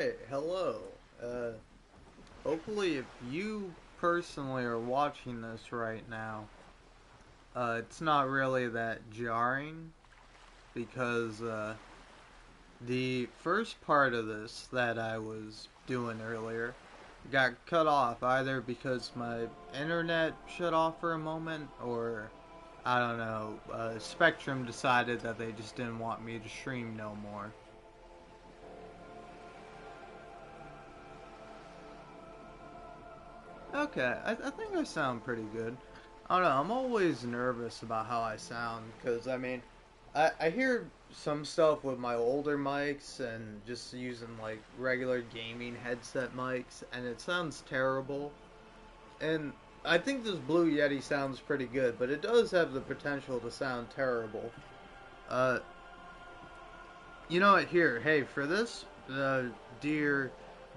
Alright, hello. Hopefully if you personally are watching this right now, it's not really that jarring because the first part of this that I was doing earlier got cut off either because my internet shut off for a moment or I don't know, Spectrum decided that they just didn't want me to stream no more. Okay, I think I sound pretty good. I don't know, I'm always nervous about how I sound because, I hear some stuff with my older mics and just using like regular gaming headset mics, and it sounds terrible. And I think this Blue Yeti sounds pretty good, but it does have the potential to sound terrible. Uh, you know what? Here, hey, for this, dear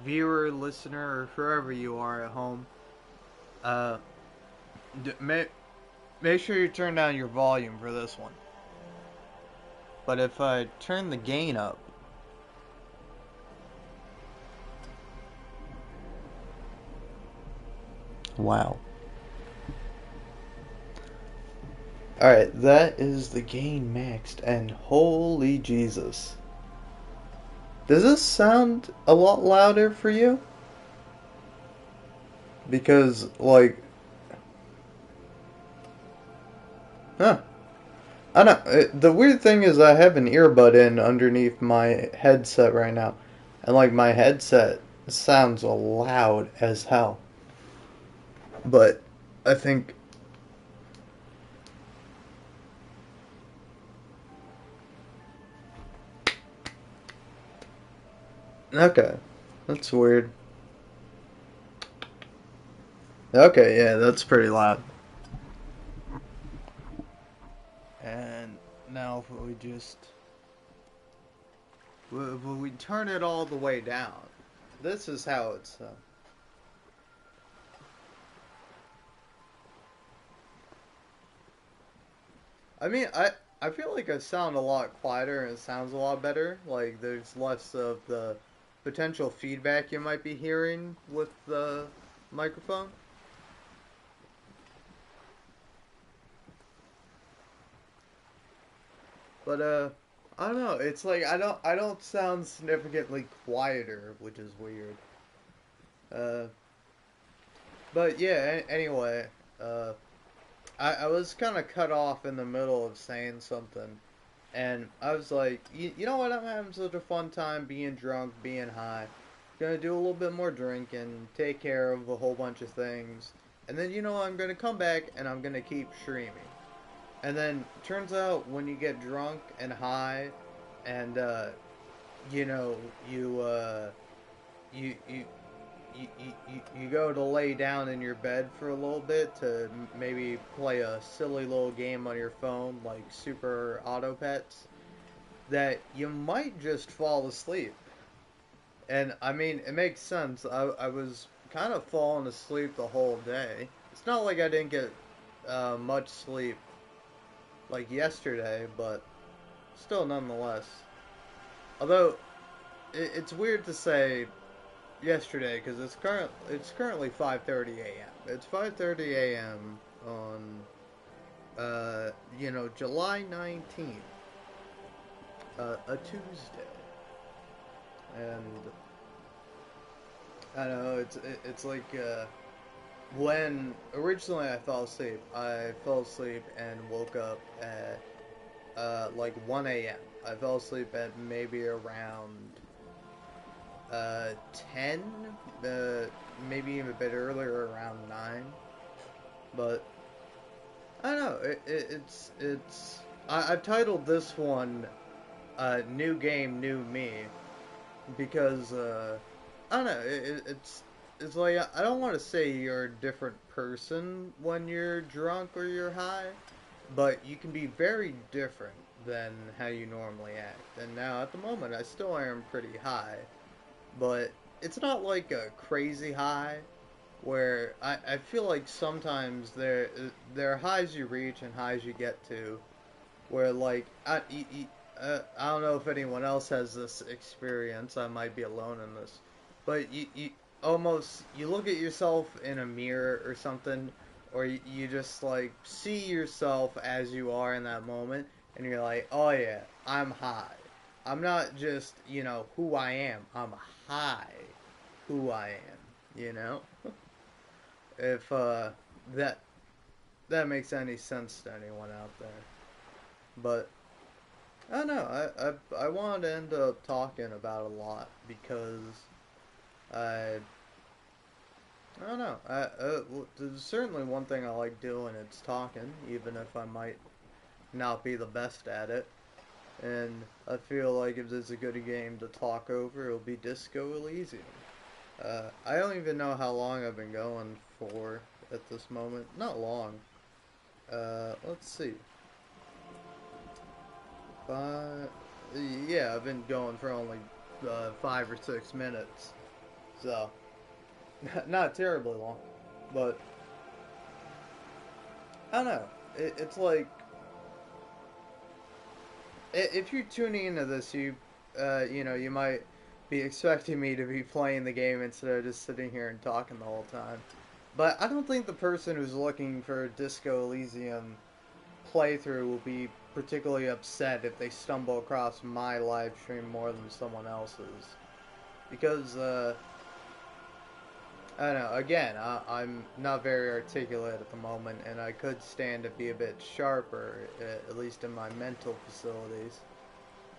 viewer, listener, or whoever you are at home, uh, d- may, make sure you turn down your volume for this one. But if I turn the gain up, wow. Alright, that is the gain maxed, and holy Jesus. Does this sound a lot louder for you? Because, huh. I don't the weird thing is I have an earbud in underneath my headset right now. And, my headset sounds loud as hell. But I think, okay, that's weird. Okay, yeah, that's pretty loud. And now if we turn it all the way down, this is how it's. I feel like I sound a lot quieter and it sounds a lot better. Like there's less of the potential feedback you might be hearing with the microphone. But I don't know. It's like I don't sound significantly quieter, which is weird. Uh, but yeah. Anyway, uh, I was kind of cut off in the middle of saying something, and I was like, you know what? I'm having such a fun time being drunk, being high. Gonna do a little bit more drinking, take care of a whole bunch of things, and then I'm gonna come back and I'm gonna keep streaming. And then turns out when you get drunk and high, and you know you you you you go to lay down in your bed for a little bit to maybe play a silly little game on your phone like Super Auto Pets, that you might just fall asleep. And I mean, it makes sense. I was kind of falling asleep the whole day. It's not like I didn't get much sleep like yesterday, but still nonetheless. Although it's weird to say yesterday because it's currently 5:30 a.m. It's 5:30 a.m. on July 19th, a Tuesday, and I don't know it's like when originally I fell asleep, I fell asleep and woke up at like 1 a.m. I fell asleep at maybe around 10, maybe even a bit earlier, around 9. But I don't know. I've titled this one "New Game, New Me" because I don't know. It's like I don't want to say you're a different person when you're drunk or you're high, but you can be very different than how you normally act. And now at the moment, I still am pretty high, but it's not like a crazy high where I feel like sometimes there are highs you reach and highs you get to where like I don't know if anyone else has this experience. I might be alone in this, but you almost you look at yourself in a mirror or something, or you just like see yourself as you are in that moment, and you're like, oh yeah, I'm high. I'm not just who I am. I'm high, who I am. If that that makes any sense to anyone out there, but. I don't know. I wanted to end up talking about a lot because I I don't know. There's certainly one thing I like doing. It's talking, even if I might not be the best at it. And I feel like if there's a good game to talk over, it'll be Disco Elysium. I don't even know how long I've been going for at this moment. Not long. Let's see. Five. Yeah, I've been going for only 5 or 6 minutes, so not terribly long. But I don't know. It's like if you're tuning into this, you might be expecting me to be playing the game instead of just sitting here and talking the whole time. But I don't think the person who's looking for Disco Elysium playthrough will be particularly upset if they stumble across my live stream more than someone else's. Because, I don't know, again, I'm not very articulate at the moment, and I could stand to be a bit sharper, at least in my mental facilities.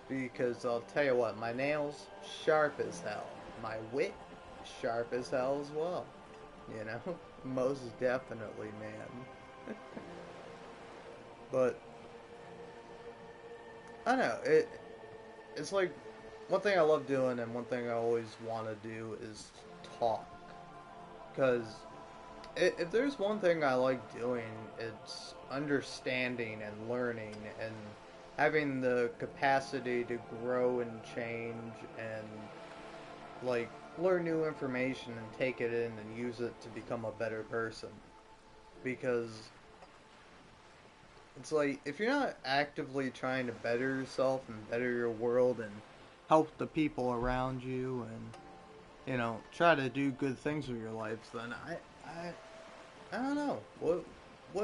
Because I'll tell you what, my nails, sharp as hell. My wit, sharp as hell as well. You know? Most definitely, man. But I don't know. It's like one thing I love doing, and one thing I always want to do is talk. Because if there's one thing I like doing, it's understanding and learning and having the capacity to grow and change and like learn new information and take it in and use it to become a better person. Because it's like if you're not actively trying to better yourself and better your world and help the people around you and try to do good things with your life, then I don't know what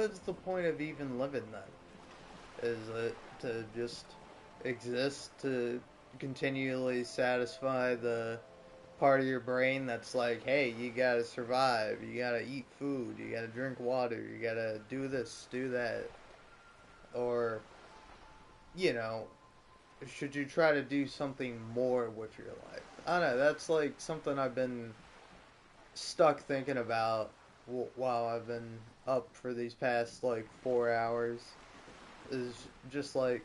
is the point of even living then? Is it to just exist to continually satisfy the part of your brain that's like, hey, you gotta survive, you gotta eat food, you gotta drink water, you gotta do this, do that, or you know, should you try to do something more with your life? I don't know. That's like something I've been stuck thinking about while I've been up for these past like 4 hours. Is just like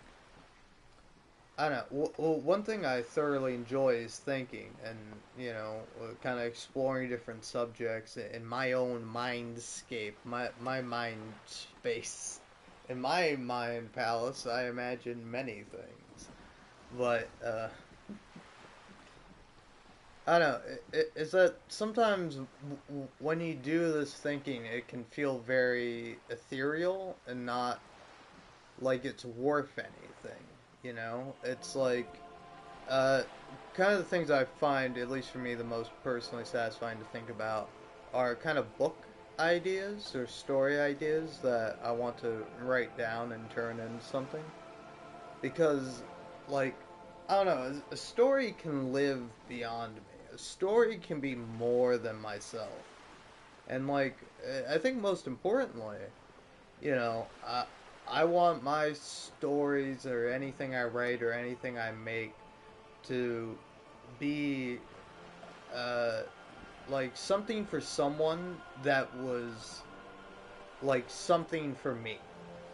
I don't know. Well, one thing I thoroughly enjoy is thinking and kind of exploring different subjects in my own mindscape, my mind space. In my mind palace, I imagine many things. But I don't know. Is that sometimes when you do this thinking, it can feel very ethereal and not like it's worth anything. It's like uh, kind of the things I find, at least for me, the most personally satisfying to think about are kind of book ideas or story ideas that I want to write down and turn into something. Because, like, I don't know, a story can live beyond me. A story can be more than myself. And, like, I think most importantly, I want my stories or anything I write or anything I make to be, uh, like, something for someone that was, like, something for me.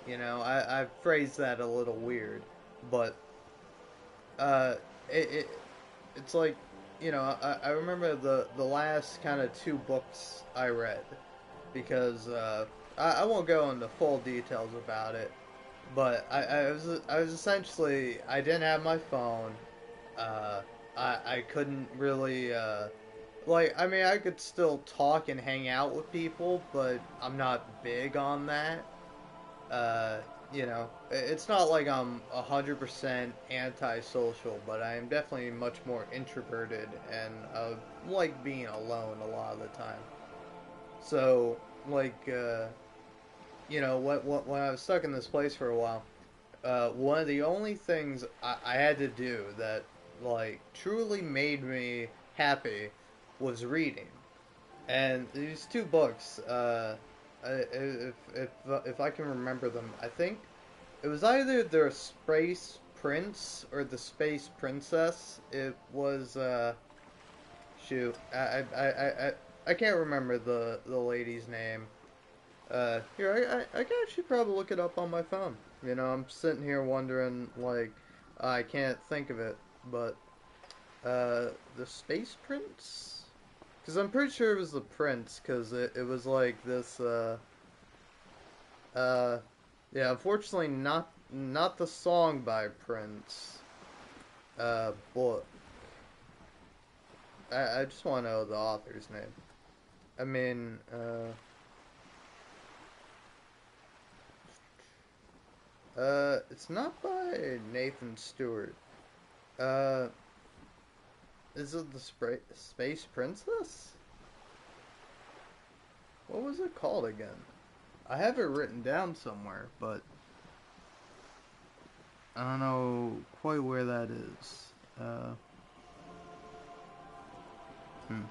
I phrased that a little weird, but uh, it, it it's like I remember the last kind of two books I read because I won't go into full details about it, but I was essentially I didn't have my phone. Uh, I couldn't really like I mean I could still talk and hang out with people, but I'm not big on that. Uh, you know, it's not like I'm 100% antisocial, but I am definitely much more introverted and like being alone a lot of the time. So, like, when I was stuck in this place for a while, one of the only things I had to do that, like, truly made me happy was reading. And these two books, if I can remember them, I think it was either the Space Prince or the Space Princess. It was shoot, I can't remember the lady's name. Here, I can actually probably look it up on my phone. You know, I'm sitting here wondering, like, I can't think of it, but the Space Prince. Because I'm pretty sure it was the Prince, because it was like this, uh, yeah, unfortunately not the song by Prince, but I just want to know the author's name. I mean, it's not by Nathan Stewart. Uh, is it the Space Princess? What was it called again? I have it written down somewhere, but I don't know quite where that is. Hmm.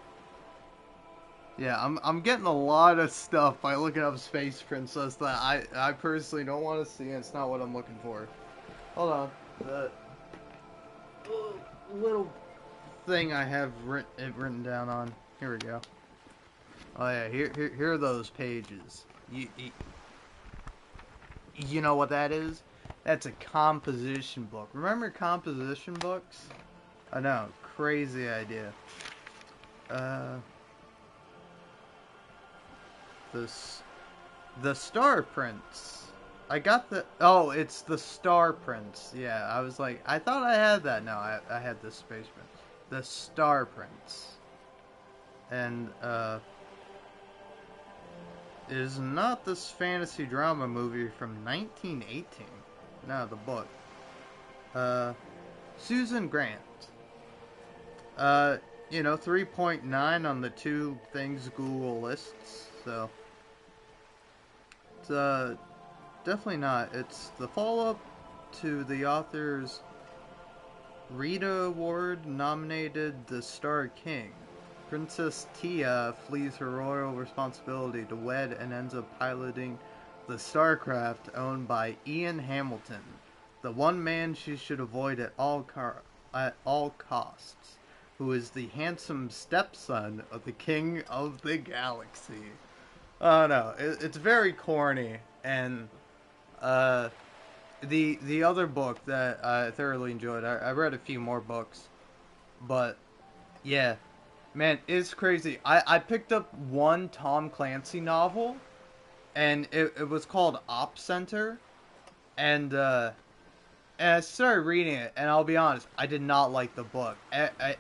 Yeah, I'm getting a lot of stuff by looking up Space Princess that I personally don't want to see, and it's not what I'm looking for. Hold on. The little thing I have written down on. Here we go. Oh yeah, here are those pages. You know what that is? That's a composition book. Remember composition books? I know, crazy idea. Uh, this the Star Prince. I got the oh, it's the Star Prince. Yeah, I was like, I thought I had that. No, I had the Space Prince, the Star Prince, and is not this fantasy drama movie from 1918. No, the book. Uh, Susan Grant. Uh, 3.9 on the two things Google lists. So it's definitely not. It's the follow-up to the author's Rita Award nominated The Star King. Princess Tia flees her royal responsibility to wed and ends up piloting the starcraft owned by Ian Hamilton, the one man she should avoid at all costs, who is the handsome stepson of the King of the Galaxy. Oh no, it's very corny, and uh, the other book that I thoroughly enjoyed, I read a few more books, but yeah, man, it's crazy. I picked up one Tom Clancy novel, and it was called Op Center, and I started reading it, and I'll be honest, I did not like the book.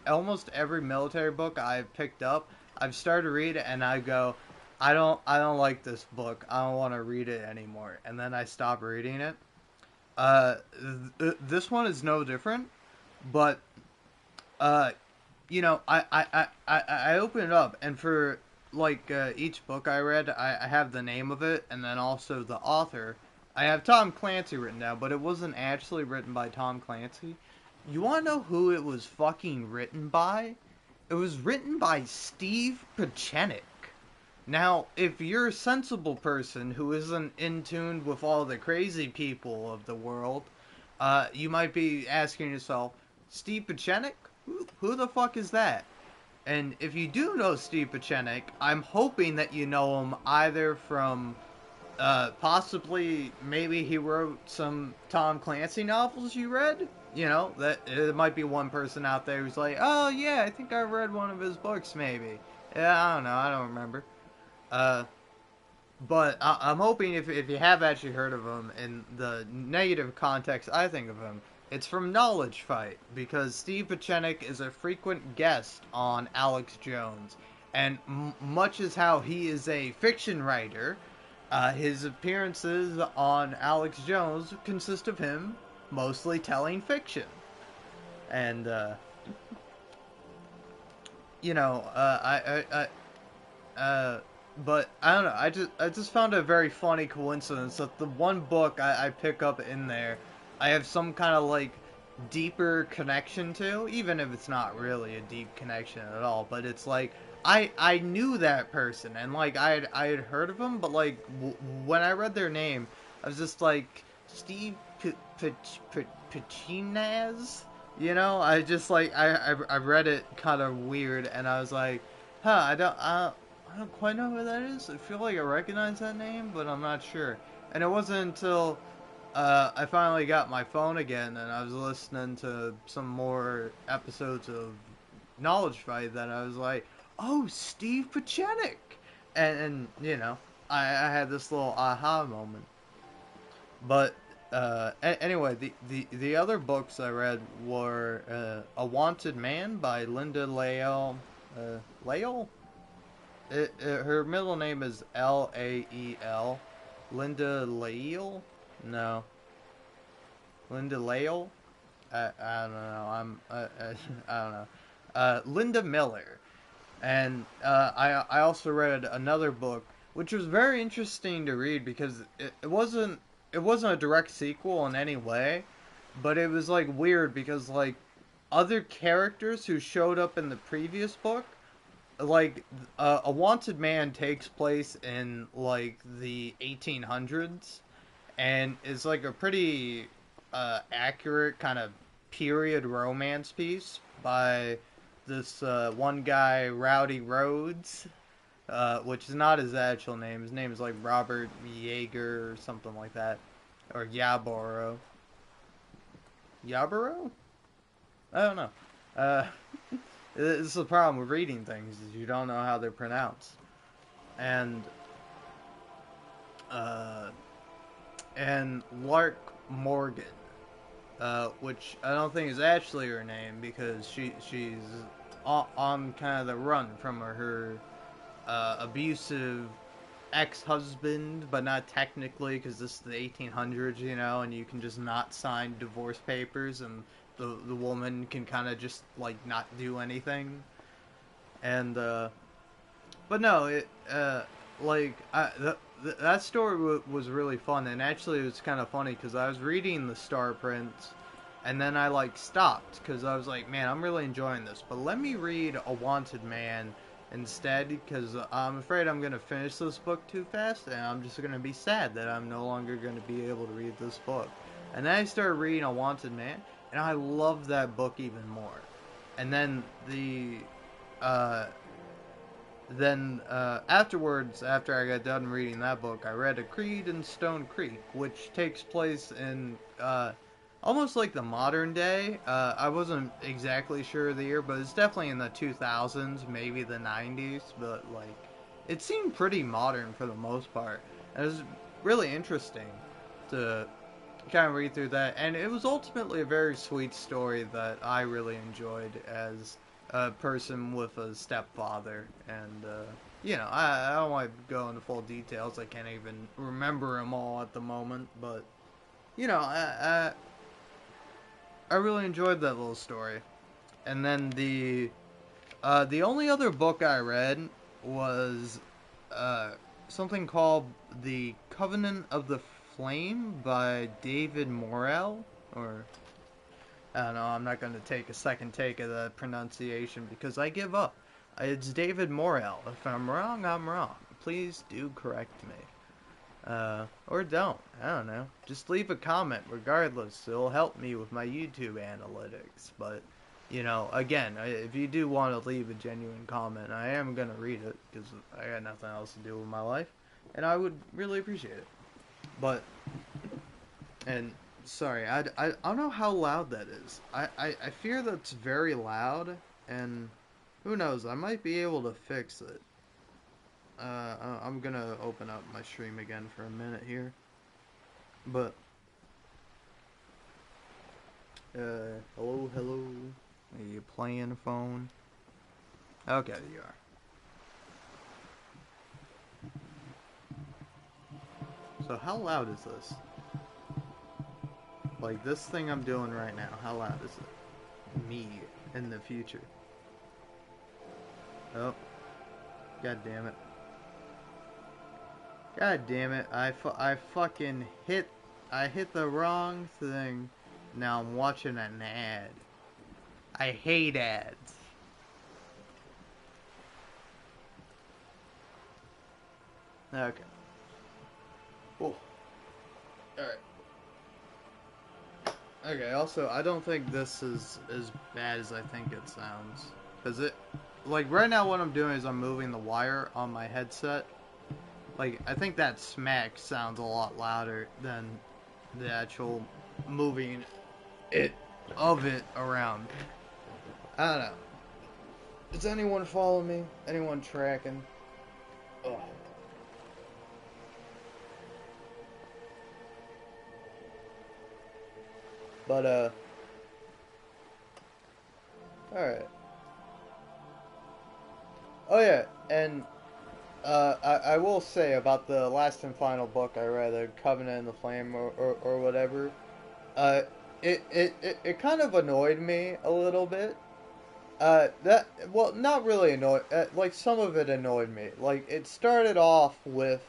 Almost every military book I've picked up, I've started to read it, and I go, I don't like this book. I don't want to read it anymore, and then I stop reading it. This one is no different, but uh, I open it up, and for like each book I read, I have the name of it, and then also the author. I have Tom Clancy written down, but it wasn't actually written by Tom Clancy. You want to know who it was fucking written by? It was written by Steve Pachenik. Now, if you're a sensible person who isn't in tune with all the crazy people of the world, you might be asking yourself, Steve Pachenik? Who the fuck is that? And if you do know Steve Pachenik, I'm hoping that you know him either from possibly maybe he wrote some Tom Clancy novels you read. That there might be one person out there who's like, oh yeah, I think I read one of his books maybe. Yeah, I don't know, I don't remember. Uh, but I'm hoping if you have actually heard of him in the negative context I think of him, it's from Knowledge Fight, because Steve Pachenik is a frequent guest on Alex Jones. And much as how he is a fiction writer, His appearances on Alex Jones consist of him mostly telling fiction, and you know, but I don't know. I just found it a very funny coincidence that the one book I pick up in there, I have some kind of like deeper connection to, even if it's not really a deep connection at all. But it's like I knew that person and like I had heard of them, but like when I read their name, I was just like Steve Pachinaz. You know, I just like I read it kind of weird, and I was like, huh, I don't quite know who that is. I feel like I recognize that name, but I'm not sure. And it wasn't until I finally got my phone again and I was listening to some more episodes of Knowledge Fight that I was like, oh, Steve Pachenik. And you know, I had this little aha moment. But anyway, the other books I read were A Wanted Man by Linda Lael. Lael? Her middle name is Lael. Linda Lael? No. Linda Lael? I don't know. I don't know. Linda Miller. And I also read another book, which was very interesting to read because it wasn't a direct sequel in any way, but it was like weird because like other characters who showed up in the previous book, like A Wanted Man takes place in like the 1800s and is like a pretty accurate kind of period romance piece by this one guy, Rowdy Rhodes, which is not his actual name. His name is like Robert Yeager or something like that, or Yaboro. Yaboro? I don't know. Uh, this is the problem with reading things is you don't know how they're pronounced, and uh, and Lark Morgan, which I don't think is actually her name because she's on kind of the run from her abusive ex-husband, but not technically because this is the 1800s, you know, and you can just not sign divorce papers, and the woman can kind of just like not do anything. And but no, it like that story was really fun, and actually it was kind of funny because I was reading the Star Prince, and then I like stopped because I was like, man, I'm really enjoying this, but let me read A Wanted Man instead because I'm afraid I'm gonna finish this book too fast, and I'm just gonna be sad that I'm no longer gonna be able to read this book. And then I started reading A Wanted Man, and I love that book even more. And then uh, afterwards, after I got done reading that book, I read A Creed in Stone Creek, which takes place in almost like the modern day. I wasn't exactly sure of the year, but it's definitely in the 2000s, maybe the 90s. But like, it seemed pretty modern for the most part. And it was really interesting to kind of read through that, and it was ultimately a very sweet story that I really enjoyed as a person with a stepfather. And you know, I don't want to go into full details. I can't even remember them all at the moment, but you know, I really enjoyed that little story. And then the only other book I read was uh, something called The Covenant of the Flame by David Morrell. Or, I don't know, I'm not going to take a second take of the pronunciation because I give up. It's David Morrell. If I'm wrong, I'm wrong. Please do correct me. Or don't. I don't know. Just leave a comment regardless. It'll help me with my YouTube analytics. But, you know, again, if you do want to leave a genuine comment, I am going to read it because I got nothing else to do with my life. And I would really appreciate it. But, and, sorry, I don't know how loud that is. I fear that's very loud, and who knows, I might be able to fix it. I'm gonna open up my stream again for a minute here. But, hello, hello. Are you playing a phone? Okay, you are. So how loud is this? Like this thing I'm doing right now, how loud is it? Me in the future. Oh, god damn it. God damn it. I fucking I hit the wrong thing. Now I'm watching an ad. I hate ads. Okay. Cool. Alright. Okay, also, I don't think this is as bad as I think it sounds. Because like, right now what I'm doing is I'm moving the wire on my headset. Like, I think that smack sounds a lot louder than the actual moving it of it around. I don't know. Does anyone follow me? Anyone tracking? Ugh. But, alright. Oh, yeah, and, I will say about the last and final book I read, The Covenant and the Flame, or whatever, uh, it kind of annoyed me a little bit. Well, not really annoyed, like, some of it annoyed me. Like, it started off with,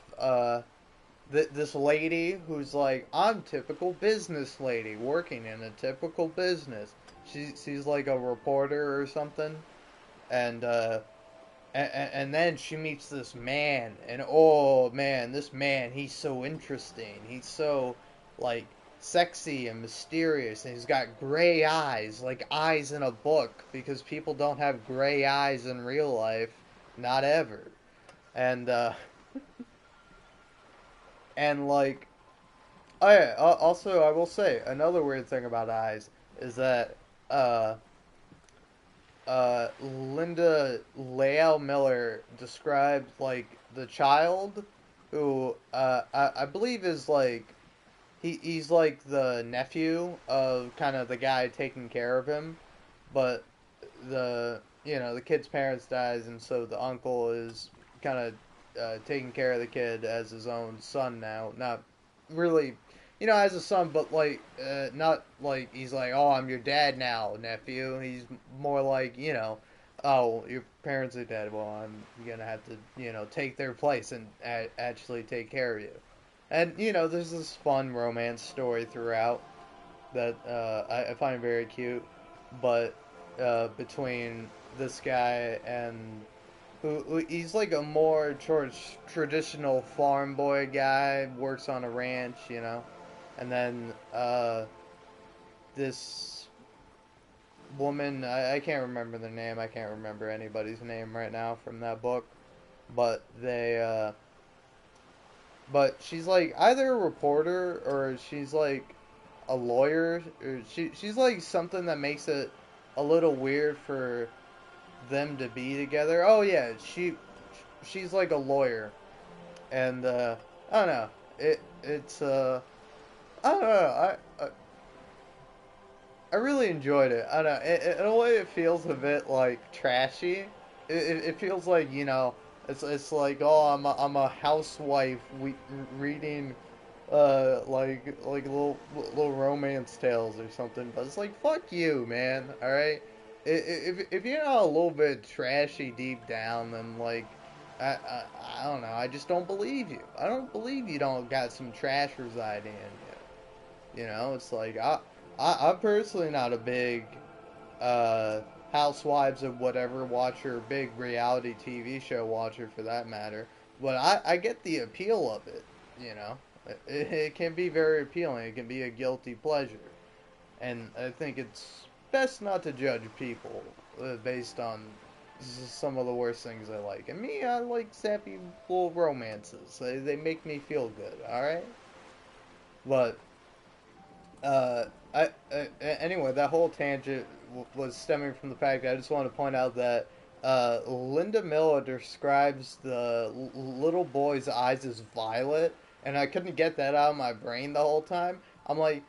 this lady who's like, I'm typical business lady working in a typical business. She's like a reporter or something, and and then she meets this man, and oh man, this man, he's so interesting. He's so like sexy and mysterious, and he's got gray eyes, like eyes in a book, because people don't have gray eyes in real life, not ever. And and like oh yeah. Also, I will say another weird thing about eyes is that uh, Linda Leal Miller described like the child who I believe is like he's like the nephew of kind of the guy taking care of him, but the kid's parents dies, and so the uncle is kind of taking care of the kid as his own son now. Not really, as a son, but like not like he's like, oh, I'm your dad now, nephew. He's more like, oh, your parents are dead. Well, I'm gonna have to take their place and actually take care of you. And there's this fun romance story throughout that I find very cute, but between this guy and who he's like a more traditional farm boy guy, works on a ranch, and then this woman, I can't remember the name, I can't remember anybody's name right now from that book, but but she's like either a reporter or she's like a lawyer, or she's like something that makes it a little weird for them to be together. Oh yeah, she's like a lawyer, and I don't know. It's I don't know. I really enjoyed it. I don't know. In a way, it feels a bit like trashy. It feels like it's like, oh, I'm a housewife reading like little romance tales or something. But it's like, fuck you, man. All right. If you're not a little bit trashy deep down, then like I don't know. I just don't believe you. I don't believe you don't got some trash residing in you. It's like I'm personally not a big uh, housewives of whatever watcher, big reality TV show watcher for that matter. But I get the appeal of it. You know, it can be very appealing. It can be a guilty pleasure, and I think it's best not to judge people based on some of the worst things I like. And me, I like sappy little romances. They make me feel good. All right, but uh, anyway, that whole tangent was stemming from the fact that I just wanted to point out that Linda Miller describes the little boy's eyes as violet, and I couldn't get that out of my brain the whole time. I'm like,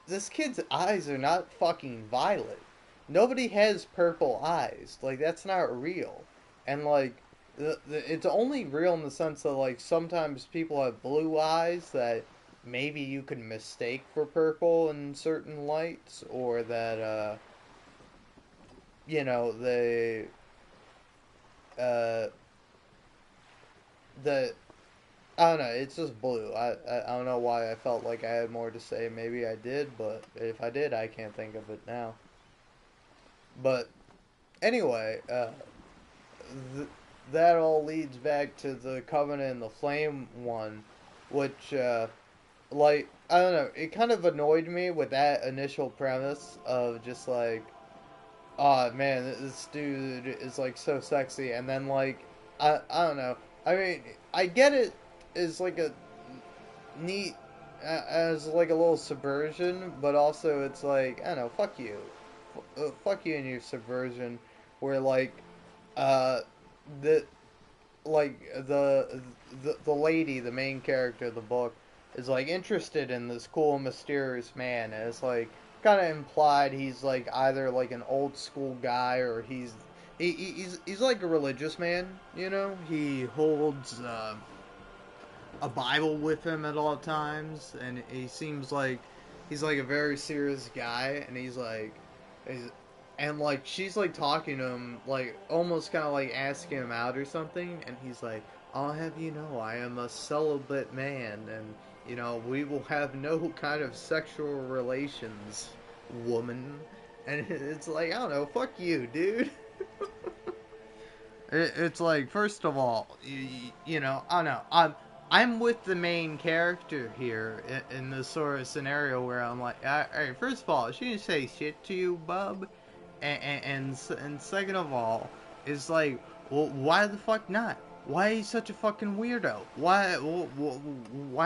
this kid's eyes are not fucking violet. Nobody has purple eyes. Like, that's not real. And, like, it's only real in the sense that like sometimes people have blue eyes that maybe you could mistake for purple in certain lights, or that they uh the I don't know. It's just blue. I don't know why I felt like I had more to say. Maybe I did, but if I did, I can't think of it now. But anyway, th- that all leads back to the Covenant and the Flame one, which, like, I don't know. It kind of annoyed me with that initial premise of just like, oh man, this dude is like so sexy, and then like, I don't know. I mean, I get it as like a neat as like a little subversion, but also it's like I don't know, fuck you, fuck you and your subversion, where like uh the the lady, the main character of the book, is like interested in this cool mysterious man, and it's like kind of implied he's like either like an old school guy or he's like a religious man, he holds a Bible with him at all times, and he seems like he's like a very serious guy, and he's, and like she's like talking to him, like almost kind of like asking him out or something, and he's like, "I'll have you know, I am a celibate man, and we will have no kind of sexual relations, woman." And it's like, I don't know, fuck you, dude. It's like, first of all, I don't know. I'm with the main character here in this sort of scenario where I'm like, all right, first of all, she didn't say shit to you, bub, and second of all, it's like, well, why the fuck not? Why is he such a fucking weirdo? Why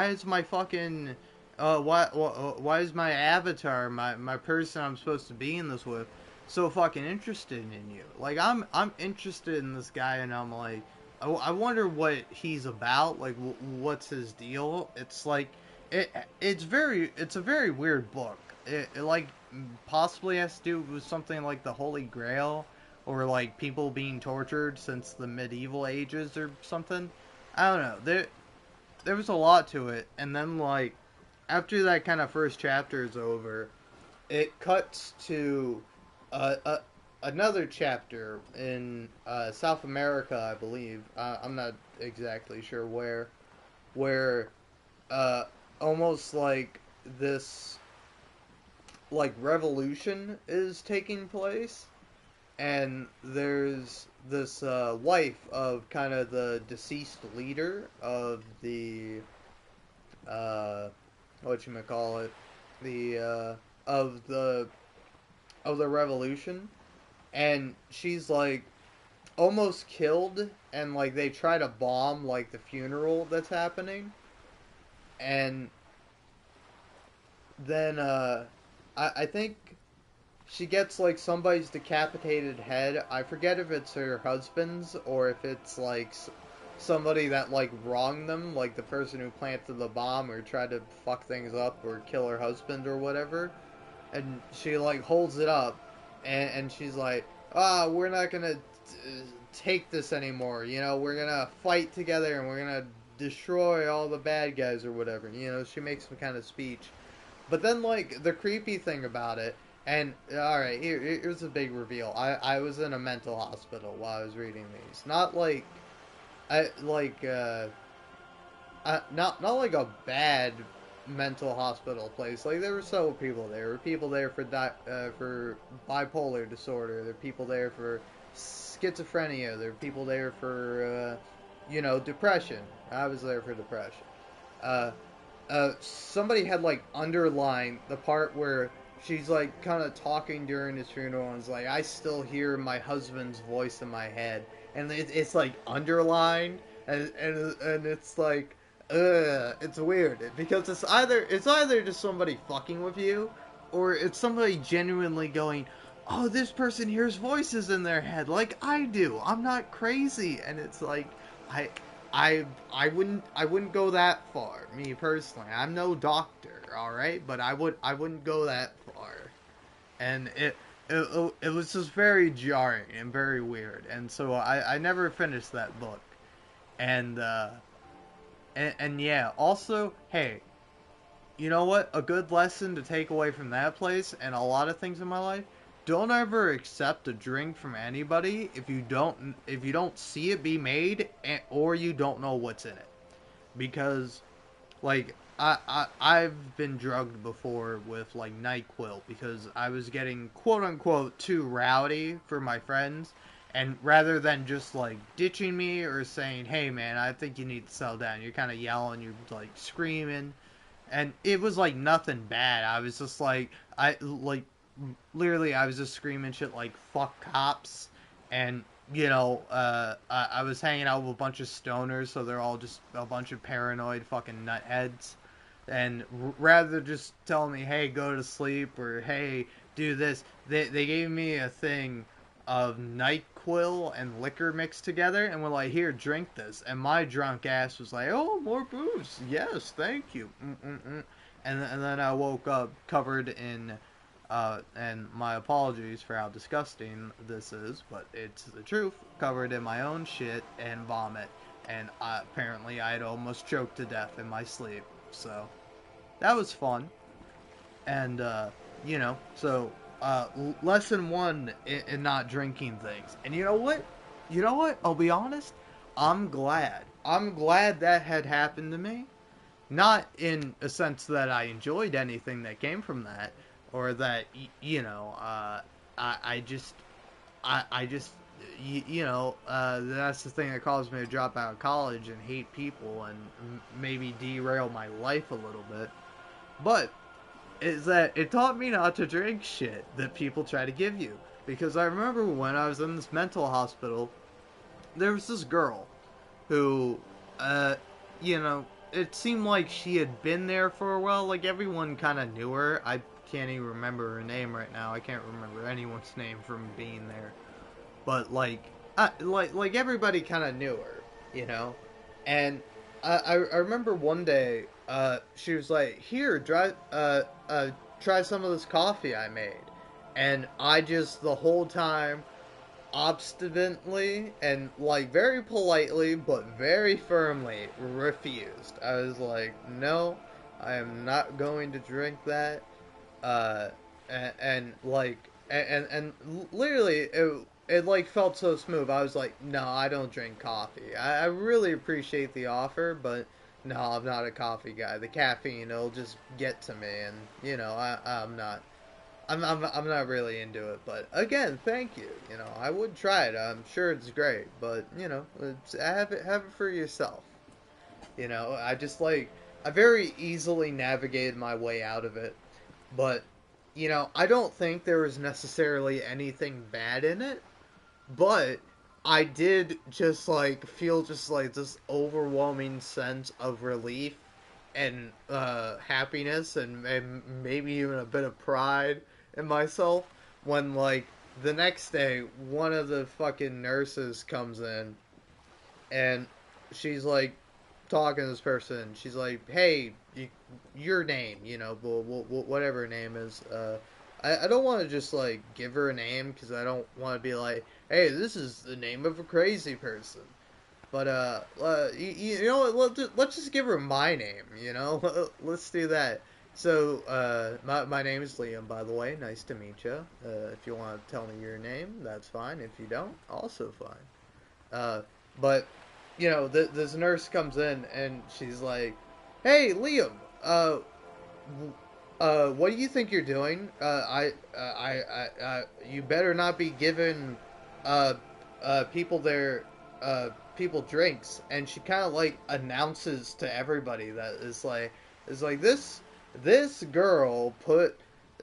is my fucking why is my avatar, my person I'm supposed to be in this with, so fucking interested in you? Like I'm interested in this guy, and I'm like, I wonder what he's about. Like, what's his deal? It's like, it's a very weird book. It like possibly has to do with something like the Holy Grail, or like people being tortured since the medieval ages or something. I don't know. There was a lot to it, and then like after that kind of first chapter is over, it cuts to another chapter in South America, I believe. I'm not exactly sure where uh, almost like this like revolution is taking place, and there's this wife of kind of the deceased leader of the uh, what you call it, the of the revolution, and she's like almost killed, and like they try to bomb like the funeral that's happening, and then I think she gets like somebody's decapitated head. I forget if it's her husband's or if it's like somebody that like wronged them, like the person who planted the bomb or tried to fuck things up or kill her husband or whatever. And she like holds it up, and she's like, we're not gonna take this anymore. We're gonna fight together, and we're gonna destroy all the bad guys or whatever. She makes some kind of speech. But then, like, the creepy thing about it, and alright, here's a big reveal. I was in a mental hospital while I was reading these. Not like, I like, not like a bad mental hospital place. Like, there were several people there. There were people there for bipolar disorder. There were people there for schizophrenia. There were people there for, depression. I was there for depression. Uh, Somebody had like underlined the part where she's like kind of talking during his funeral and is like, I still hear my husband's voice in my head, and it's like underlined, and it's like, it's weird because it's either just somebody fucking with you, or it's somebody genuinely going, oh, this person hears voices in their head like I do. I'm not crazy, and it's like, I I wouldn't go that far, me personally. I'm no doctor, all right, but I wouldn't go that far. And it was just very jarring and very weird, and so I never finished that book. And and yeah, also, hey, you know what? A good lesson to take away from that place and a lot of things in my life: don't ever accept a drink from anybody if you don't see it be made or you don't know what's in it. Because like I've been drugged before with like NyQuil because I was getting quote unquote too rowdy for my friends, and rather than just like ditching me or saying, "Hey man, I think you need to settle down," you're kind of yelling, you're like screaming, and it was like nothing bad. I was just like I like literally I was just screaming shit like "fuck cops," and I was hanging out with a bunch of stoners, so they're all just a bunch of paranoid fucking nutheads. And rather than just telling me, "Hey, go to sleep," or "Hey, do this," they gave me a thing of NyQuil and liquor mixed together, and were like, "Here, drink this." And my drunk ass was like, "Oh, more booze, yes, thank you." Mm-mm-mm. And then I woke up covered in and my apologies for how disgusting this is, but it's the truth. Covered in my own shit and vomit, and apparently I had almost choked to death in my sleep. So that was fun, and so lesson one in not drinking things. And you know what? You know what? I'll be honest. I'm glad. I'm glad that had happened to me. Not in a sense that I enjoyed anything that came from that, or that I just I just that's the thing that caused me to drop out of college and hate people and maybe derail my life a little bit. But is that it taught me not to drink shit that people try to give you. Because I remember when I was in this mental hospital, there was this girl who, uh, it seemed like she had been there for a while. Like everyone kind of knew her. I can't even remember her name right now. I can't remember anyone's name from being there. But like everybody kind of knew her, you know. And I remember one day, she was like, "Here, try some of this coffee I made," and I just the whole time obstinately and like very politely but very firmly refused. I was like, "No, I am not going to drink that." Uh, and like and literally it like felt so smooth. I was like, "No, I don't drink coffee. I really appreciate the offer, but no, I'm not a coffee guy. The caffeine it'll just get to me, and I'm not." I'm not really into it, but again, thank you. I would try it. I'm sure it's great, but have it for yourself. I just I very easily navigated my way out of it, but I don't think there was necessarily anything bad in it, but I did just feel just like this overwhelming sense of relief and happiness and maybe even a bit of pride in myself when the next day one of the fucking nurses comes in and she's like talking to this person. She's like, "Hey, your name, whatever her name is." I don't want to just give her a name because I don't want to be like, "Hey, this is the name of a crazy person." But you know what? Let's just give her my name. Let's do that. So my name is Liam, by the way. Nice to meet you. If you want to tell me your name, that's fine. If you don't, also fine. But this nurse comes in and she's like, "Hey, Liam. What do you think you're doing? You better not be giving uh, people people drinks." And she kind of announces to everybody that is like this girl put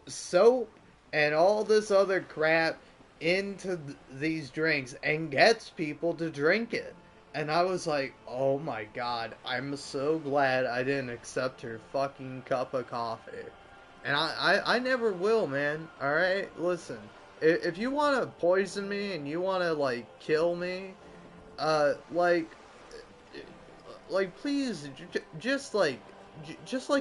soap and all this other crap into these drinks and gets people to drink it. And I was like, "Oh my god, I'm so glad I didn't accept her fucking cup of coffee." And I never will, man. Alright? Listen, if you want to poison me and you want to, kill me, uh, like, please, just,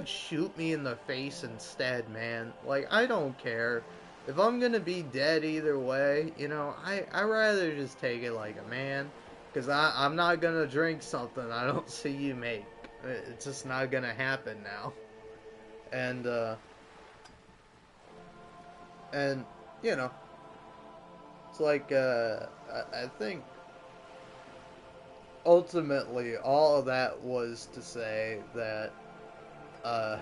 shoot me in the face instead, man. I don't care. if I'm gonna be dead either way, I rather just take it like a man, because I'm not gonna drink something I don't see you make. It's just not gonna happen now. And and you know, it's like I think ultimately all of that was to say that uh,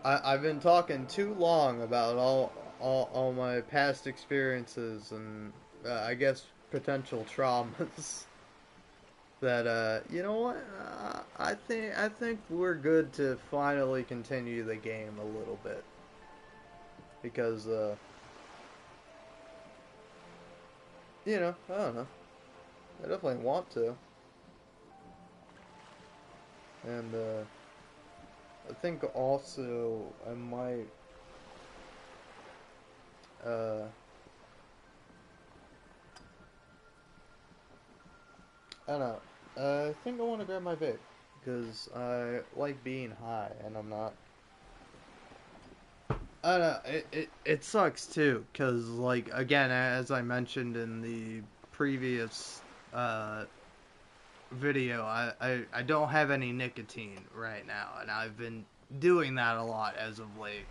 I've been talking too long about all my past experiences and I guess potential traumas. That you know what, I think we're good to finally continue the game a little bit because I don't know, I definitely want to, and I think also I might uh I don't know. I think I want to grab my vape because I like being high, and I'm not. I don't know. It sucks too, because like again, as I mentioned in the previous uh, video, I don't have any nicotine right now, and I've been doing that a lot as of late.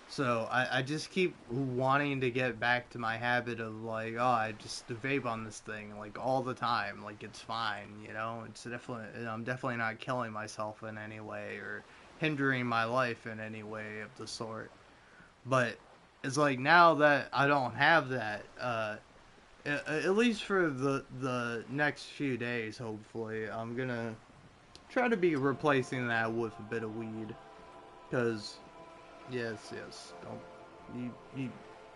So I just keep wanting to get back to my habit of like, oh, I just vape on this thing like all the time, like it's fine, It's definitely, I'm definitely not killing myself in any way or hindering my life in any way of the sort. But it's like now that I don't have that, at least for the next few days, hopefully, I'm gonna try to be replacing that with a bit of weed, because yes. Don't you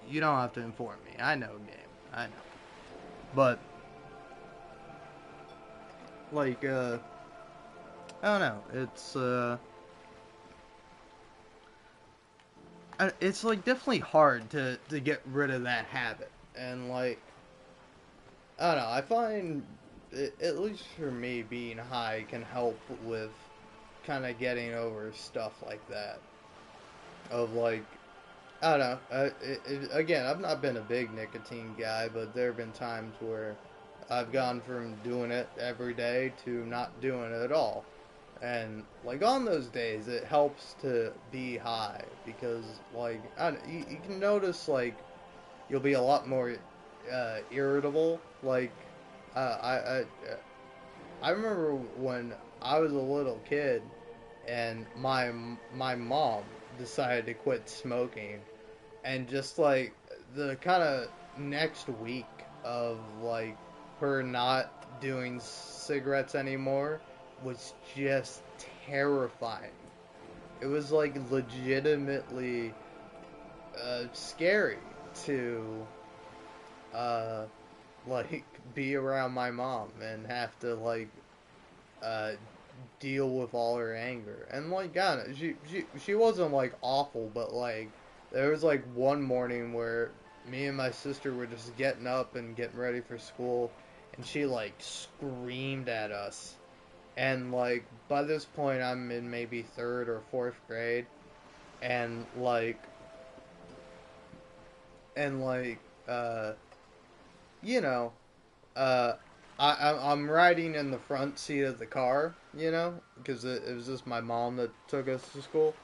you don't have to inform me. I know, game. I know. But like I don't know. It's like definitely hard to get rid of that habit. And like I don't know. I find at least for me being high can help with kind of getting over stuff like that. Of like I don't know. Again, I've not been a big nicotine guy, but there have been times where I've gone from doing it every day to not doing it at all. And like on those days, it helps to be high because like you can notice like you'll be a lot more irritable. Like uh, I, I I remember when I was a little kid and my mom decided to quit smoking, and just like the kind of next week of like her not doing cigarettes anymore was just terrifying. It was like legitimately scary to uh like be around my mom and have to like uh deal with all her anger. And like God, she wasn't like awful, but like there was like one morning where me and my sister were just getting up and getting ready for school, and she like screamed at us. And like by this point I'm in maybe third or fourth grade, and like uh you know uh I'm riding in the front seat of the car, because it was just my mom that took us to school,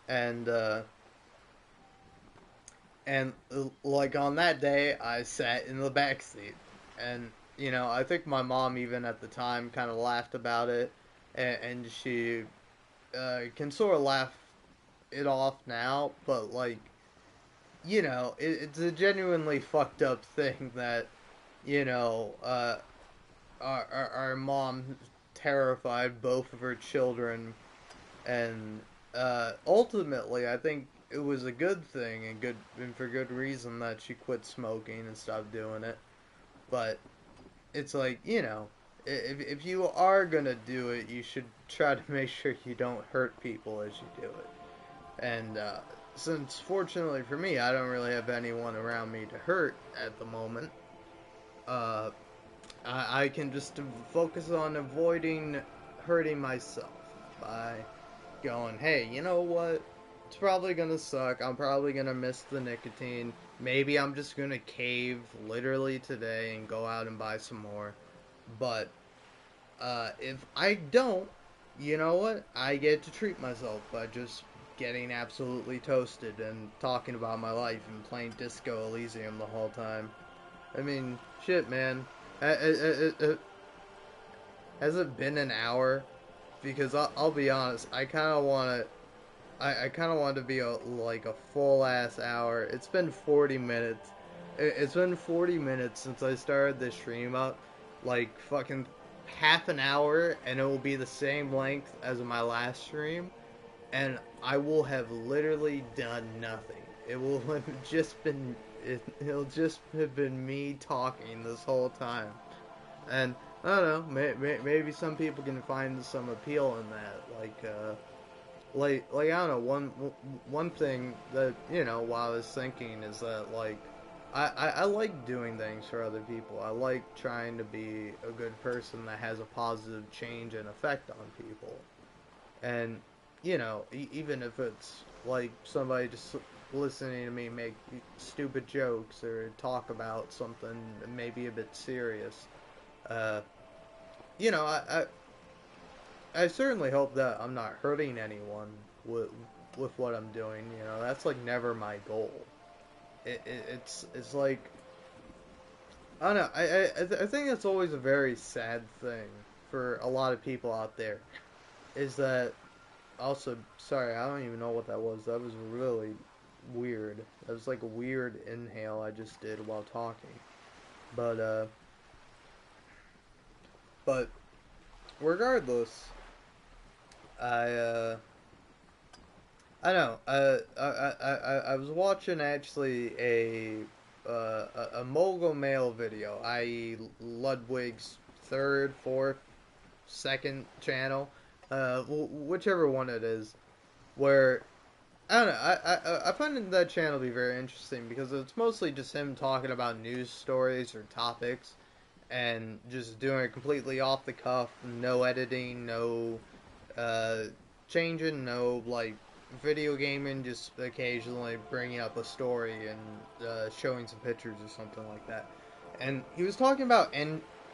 and like on that day I sat in the back seat, and I think my mom even at the time kind of laughed about it, and she can sort of laugh it off now, but like it's a genuinely fucked up thing that you know our mom terrified both of her children, and ultimately I think it was a good thing and for good reason that she quit smoking and stopped doing it. But it's like if you are gonna do it, you should try to make sure you don't hurt people as you do it. And since fortunately for me, I don't really have anyone around me to hurt at the moment, uh, I can just focus on avoiding hurting myself by going, hey, you know what? It's probably gonna suck. I'm probably gonna miss the nicotine. Maybe I'm just gonna cave literally today and go out and buy some more. But if I don't, you know what? I get to treat myself by just getting absolutely toasted and talking about my life and playing Disco Elysium the whole time. I mean, shit, man. Has it been an hour? Because I'll be honest, I kind of want to. I kind of want to be like a full ass hour. It's been 40 minutes. It's been 40 minutes since I started this stream up. Like fucking half an hour, and it will be the same length as my last stream. And I will have literally done nothing. It will have just been. It'll just have been me talking this whole time. And I don't know. Maybe some people can find some appeal in that. Like I don't know, one thing that, while I was thinking is that, like, I like doing things for other people. I like trying to be a good person that has a positive change and effect on people. And, even if it's like somebody just listening to me make stupid jokes or talk about something maybe a bit serious, uh, you know, I certainly hope that I'm not hurting anyone with what I'm doing. That's like never my goal. It's like, I don't know. I think it's always a very sad thing for a lot of people out there. Is that also? Sorry, I don't even know what that was. That was really weird. That was like a weird inhale I just did while talking. But but regardless, I I know. I was watching actually a mogul mail video, i.e. Ludwig's third, fourth, second channel, whichever one it is, where I don't know. I find that channel to be very interesting because it's mostly just him talking about news stories or topics and just doing it completely off the cuff, no editing, no uh, changing, no like video gaming, just occasionally bringing up a story and showing some pictures or something like that. And he was talking about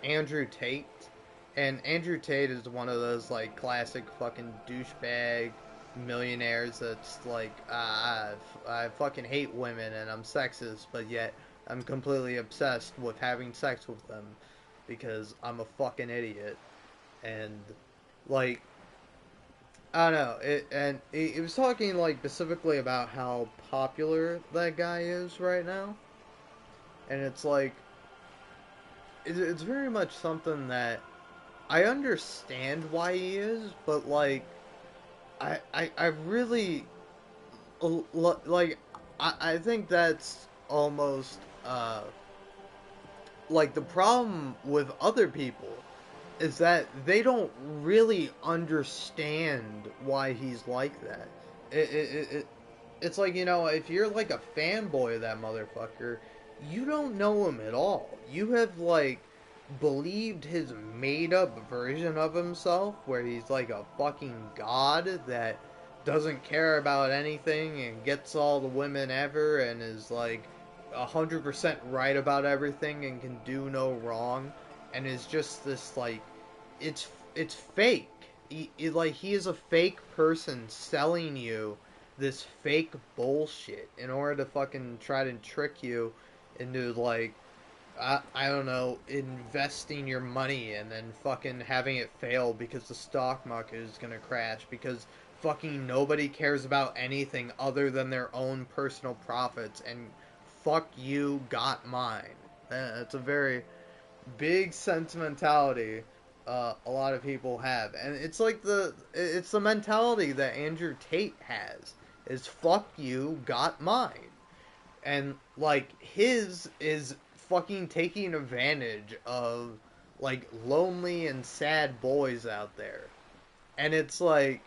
Andrew Tate, and Andrew Tate is one of those like classic fucking douchebag millionaires that's like, I fucking hate women and I'm sexist, but yet I'm completely obsessed with having sex with them because I'm a fucking idiot. And like, I don't know. It was talking like specifically about how popular that guy is right now, and it's like it's very much something that I understand why he is, but like I really like I think that's almost like the problem with other people is that they don't really understand why he's like that. It's like, if you're like a fanboy of that motherfucker, you don't know him at all. You have like believed his made up version of himself where he's like a fucking god that doesn't care about anything and gets all the women ever and is like 100% right about everything and can do no wrong and is just this like it's fake. He is a fake person selling you this fake bullshit in order to fucking try to trick you into like I don't know, investing your money and then fucking having it fail because the stock market is gonna crash because fucking nobody cares about anything other than their own personal profits and fuck you got mine. It's a very big sentimentality a lot of people have, and it's like it's the mentality that Andrew Tate has is fuck you got mine, and like his is fucking taking advantage of like lonely and sad boys out there, and it's like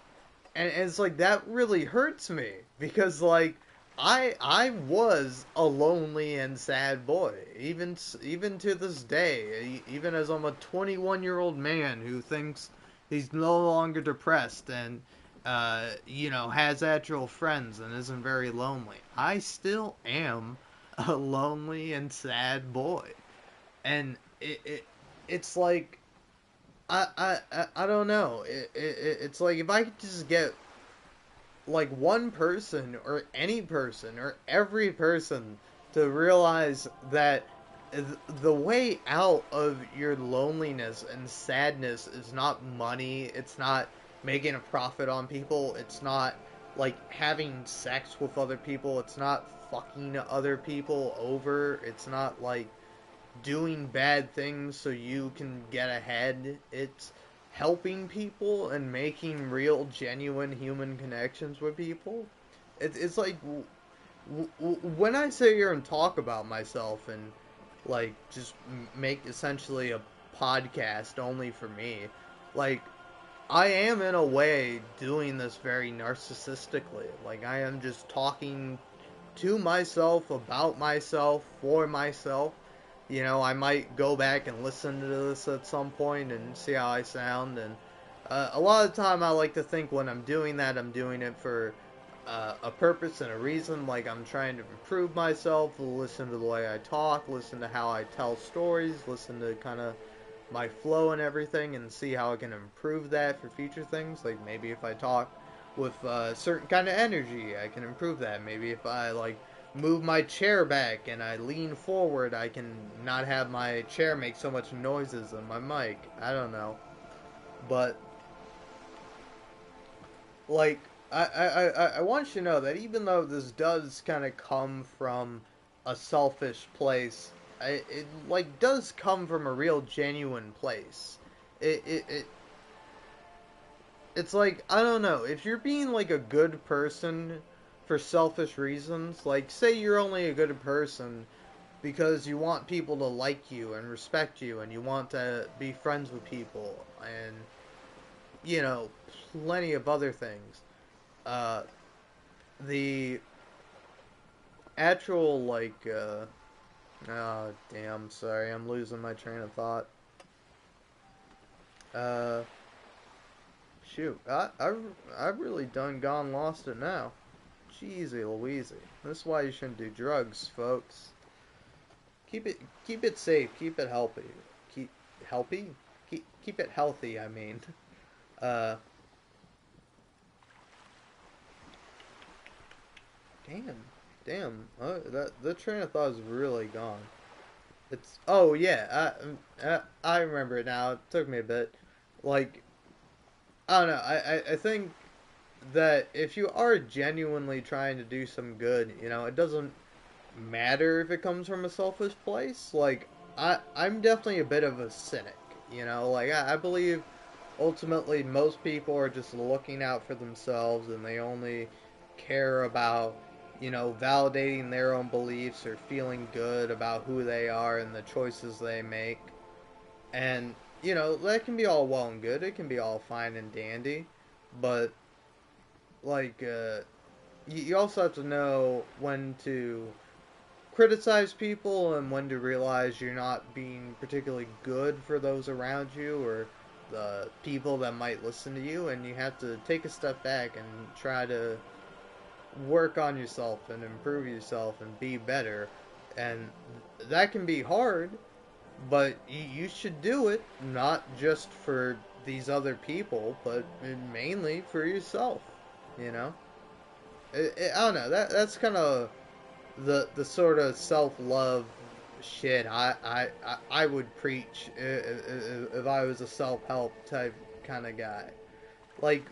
that really hurts me because like I was a lonely and sad boy even to this day, even as I'm a 21-year-old man who thinks he's no longer depressed and has actual friends and isn't very lonely. I still am a lonely and sad boy, and it's like I don't know. It's like if I could just get like one person or any person or every person to realize that the way out of your loneliness and sadness is not money, it's not making a profit on people, it's not like having sex with other people, it's not fucking other people over, it's not like doing bad things so you can get ahead. It's helping people and making real, genuine human connections with people. It's like when I sit here and talk about myself and like just make essentially a podcast only for me, like I am in a way doing this very narcissistically. Like I am just talking to myself, about myself, for myself. I might go back and listen to this at some point and see how I sound. And a lot of the time, I like to think when I'm doing that, I'm doing it for a purpose and a reason. Like I'm trying to improve myself, listen to the way I talk, listen to how I tell stories, listen to kind of my flow and everything, and see how I can improve that for future things. Like maybe if I talk with a certain kind of energy, I can improve that. Maybe if I like move my chair back and I lean forward, I can not have my chair make so much noises on my mic. I don't know, but like I want you to know that even though this does kind of come from a selfish place, it like does come from a real genuine place. It it's like I don't know, if you're being like a good person for selfish reasons, like say you're only a good person because you want people to like you and respect you and you want to be friends with people and you know plenty of other things. Uh, the actual oh damn, sorry, I'm losing my train of thought. Uh, shoot, I really done gone lost it now. Jeezy Louise. This is why you shouldn't do drugs, folks. Keep it safe, keep it healthy. Keep healthy? Keep it healthy, I mean. Uh damn. Damn. That the train of thought is really gone. It's oh yeah, I remember it now. It took me a bit. Like I don't know. I think that if you are genuinely trying to do some good, it doesn't matter if it comes from a selfish place. Like I'm definitely a bit of a cynic. Like I believe ultimately most people are just looking out for themselves and they only care about validating their own beliefs or feeling good about who they are and the choices they make. And that can be all well and good, it can be all fine and dandy, but like you also have to know when to criticize people and when to realize you're not being particularly good for those around you or the people that might listen to you, and you have to take a step back and try to work on yourself and improve yourself and be better. And that can be hard, but you should do it not just for these other people, but mainly for yourself. You know, I don't know. That's kind of the sort of self love shit I would preach if I was a self help type kind of guy. Like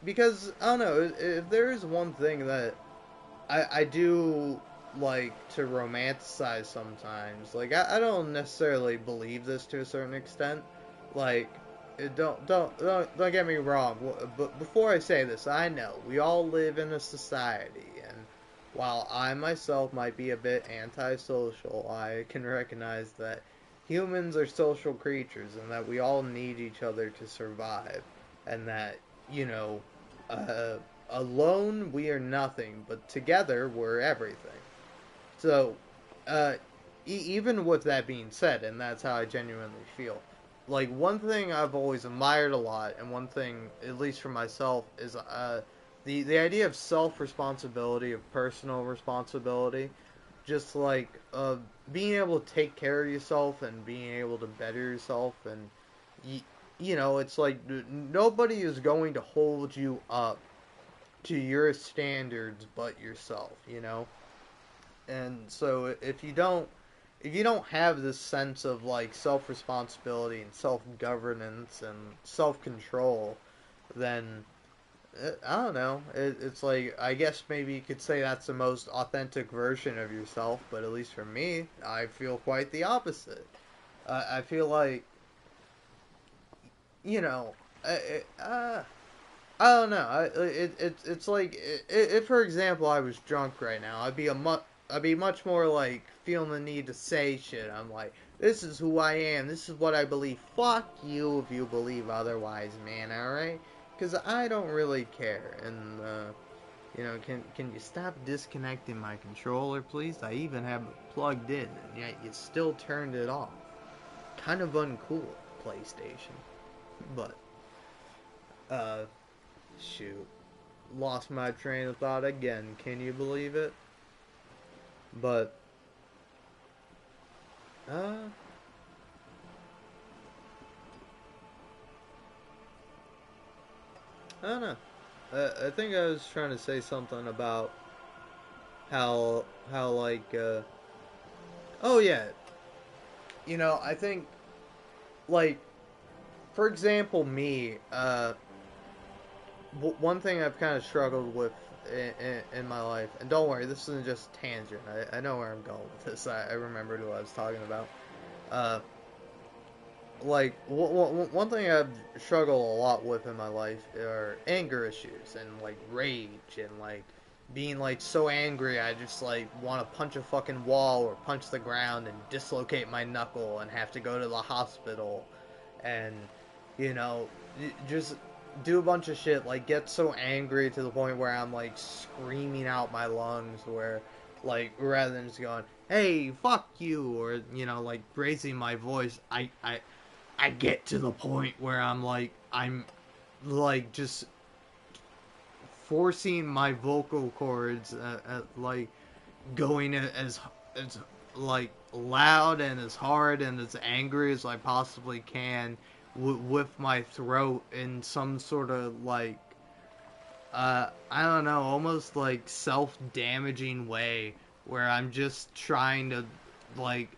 because I don't know, if there is one thing that I do like to romanticize sometimes. Like I don't necessarily believe this to a certain extent. Like don't get me wrong. But before I say this, I know we all live in a society, and while I myself might be a bit antisocial, I can recognize that humans are social creatures and that we all need each other to survive, and that you know. Uh, Alone we are nothing, but together we're everything. So, uh, even with that being said, and that's how I genuinely feel, like one thing I've always admired a lot, and one thing, at least for myself, is the idea of self responsibility, of personal responsibility, just like being able to take care of yourself and being able to better yourself, and you, you know, it's like nobody is going to hold you up to your standards but yourself, you know. And so if you don't have this sense of like self responsibility and self governance and self control, then I don't know. It's like I guess maybe you could say that's the most authentic version of yourself, but at least for me, I feel quite the opposite. I feel like you know, I don't know. It's like if, for example, I was drunk right now, I'd be much more like feeling the need to say shit. I'm like, this is who I am. This is what I believe. Fuck you if you believe otherwise, man. All right? Because I don't really care. And you know, can you stop disconnecting my controller, please? I even have it plugged in, and yet you still turned it off. Kind of uncool, PlayStation. But uh, shoot. Lost my train of thought again. Can you believe it? But uh I don't know. I think I was trying to say something about how like oh yeah, you know, I think like for example me one thing I've kind of struggled with in my life, and don't worry, this isn't just tangent. I know where I'm going with this. I remembered who I was talking about. Uh, like one thing I've struggled a lot with in my life are anger issues and like rage and like being like so angry I just like want to punch a fucking wall or punch the ground and dislocate my knuckle and have to go to the hospital and you know just do a bunch of shit like get so angry to the point where I'm like screaming out my lungs where like rather than just going hey fuck you or you know like raising my voice I get to the point where I'm like just forcing my vocal cords like going as like loud and as hard and as angry as I possibly can with my throat in some sort of like I don't know, almost like self-damaging way where I'm just trying to like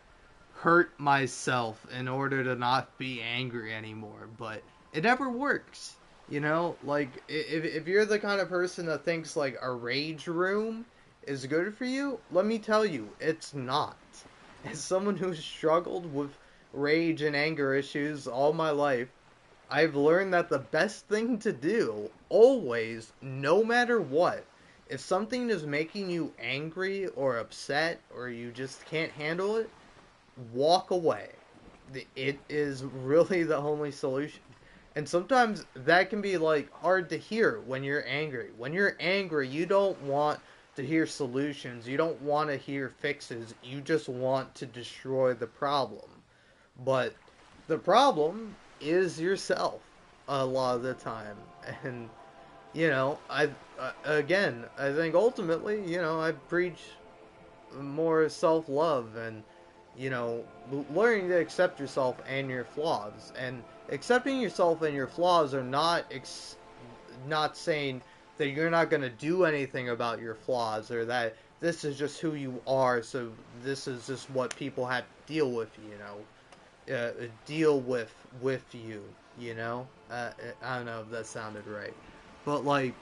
hurt myself in order to not be angry anymore, but it never works. You know, like if you're the kind of person that thinks like a rage room is good for you, let me tell you, it's not. As someone who's struggled with rage and anger issues all my life, I've learned that the best thing to do, always, no matter what, if something is making you angry or upset or you just can't handle it, walk away. It is really the only solution. And sometimes that can be like hard to hear when you're angry. When you're angry, you don't want to hear solutions. You don't want to hear fixes. You just want to destroy the problem. But the problem is yourself a lot of the time. And you know, again, I think ultimately, you know, I preach more self-love and you know learning to accept yourself and your flaws and accepting yourself and your flaws are not saying that you're not going to do anything about your flaws or that this is just who you are so this is just what people have to deal with deal with you you know I don't know if that sounded right but like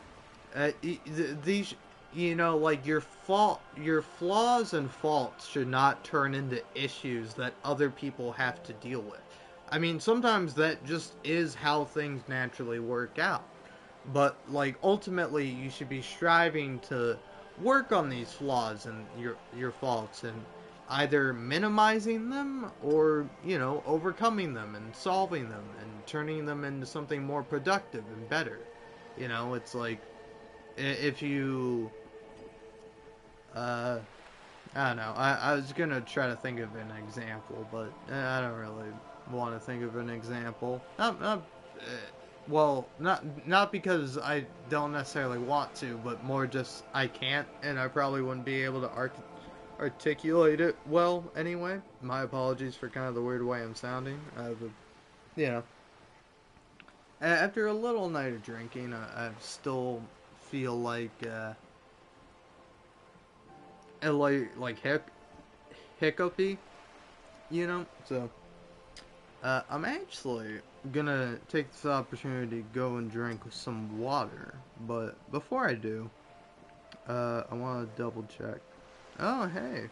these you know like your flaws and faults should not turn into issues that other people have to deal with. I mean sometimes that just is how things naturally work out, but like ultimately you should be striving to work on these flaws and your faults and either minimizing them or you know overcoming them and solving them and turning them into something more productive and better. You know, it's like if you uh I don't know. I was gonna try to think of an example, but I don't really want to think of an example. Well, not because I don't necessarily want to, but more just I can't, and I probably wouldn't be able to articulate it well anyway. My apologies for kind of the weird way I'm sounding. But, you know, after a little night of drinking, I still feel like hiccupy, you know. So I'm actually gonna take this opportunity to go and drink some water, but before I do, I want to double check. Oh, hey.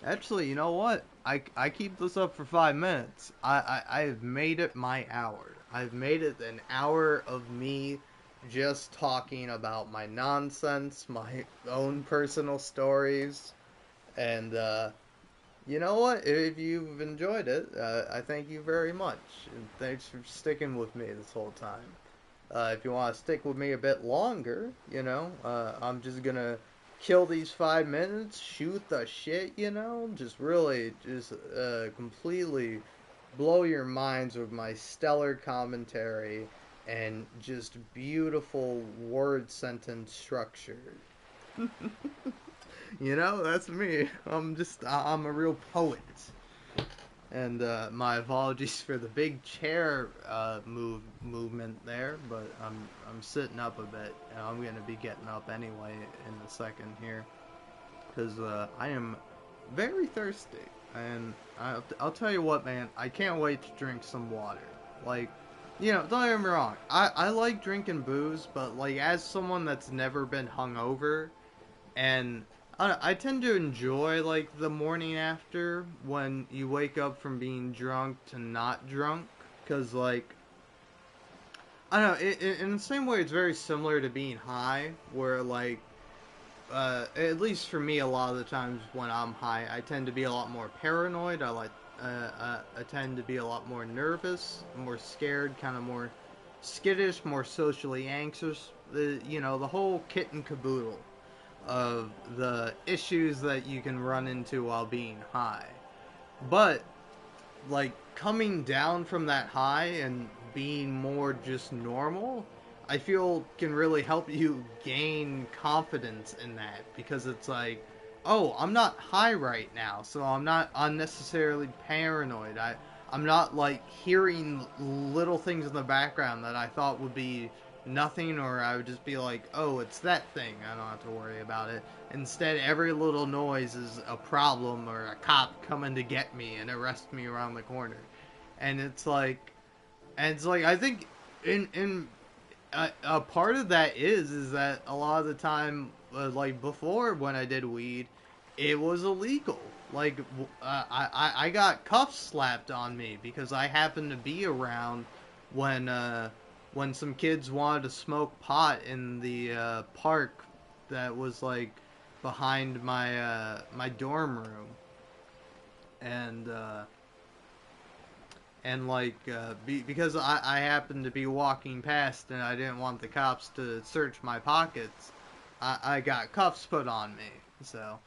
Actually, you know what? I keep this up for 5 minutes. I've made it my hour. I've made it an hour of me just talking about my nonsense, my own personal stories, and you know what? If you've enjoyed it, I thank you very much, and thanks for sticking with me this whole time. If you want to stick with me a bit longer, I'm just gonna kill these 5 minutes, shoot the shit, just really, just completely blow your minds with my stellar commentary and just beautiful word sentence structure. That's me. I'm a real poet. And my apologies for the big chair movement there, but I'm sitting up a bit, and I'm gonna be getting up anyway in a second here, because I am very thirsty, and I'll tell you what, man, I can't wait to drink some water. Like, don't get me wrong, I like drinking booze, but like as someone that's never been hungover, and I tend to enjoy like the morning after when you wake up from being drunk to not drunk, because like I don't know, in the same way it's very similar to being high, where like at least for me, a lot of the times when I'm high, I tend to be a lot more paranoid. I tend to be a lot more nervous, more scared, kind of more skittish, more socially anxious. The whole kit and caboodle of the issues that you can run into while being high. But like coming down from that high and being more just normal, I feel can really help you gain confidence in that, because it's like, oh, I'm not high right now, so I'm not unnecessarily paranoid. I'm not like hearing little things in the background that I thought would be nothing, or I would just be like, oh, it's that thing, I don't have to worry about it. Instead, every little noise is a problem or a cop coming to get me and arrest me around the corner. And it's like I think in a part of that is that a lot of the time, like before when I did weed, it was illegal. Like I got cuffs slapped on me because I happened to be around when some kids wanted to smoke pot in the park that was like behind my dorm room, and because I happened to be walking past and I didn't want the cops to search my pockets, I got cuffs put on me. So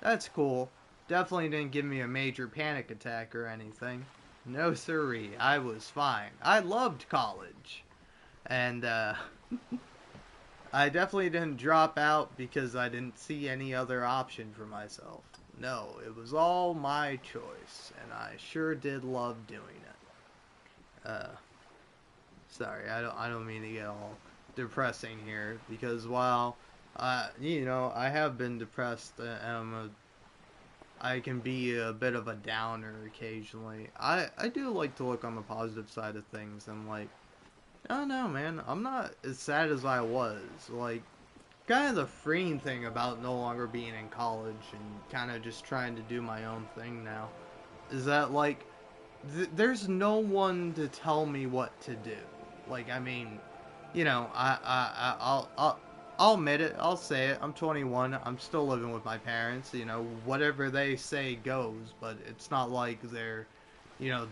that's cool. Definitely didn't give me a major panic attack or anything. No siree, I was fine. I loved college. And I definitely didn't drop out because I didn't see any other option for myself. No, it was all my choice, and I sure did love doing it. Sorry, I don't mean to get all depressing here, because while I have been depressed, and I can be a bit of a downer occasionally. I do like to look on the positive side of things, and like, I don't know, man, I'm not as sad as I was. Like, kind of the freeing thing about no longer being in college and kind of just trying to do my own thing now is that like there's no one to tell me what to do. Like, I mean, I'll admit it. I'll say it. I'm 21. I'm still living with my parents. Whatever they say goes. But it's not like they're,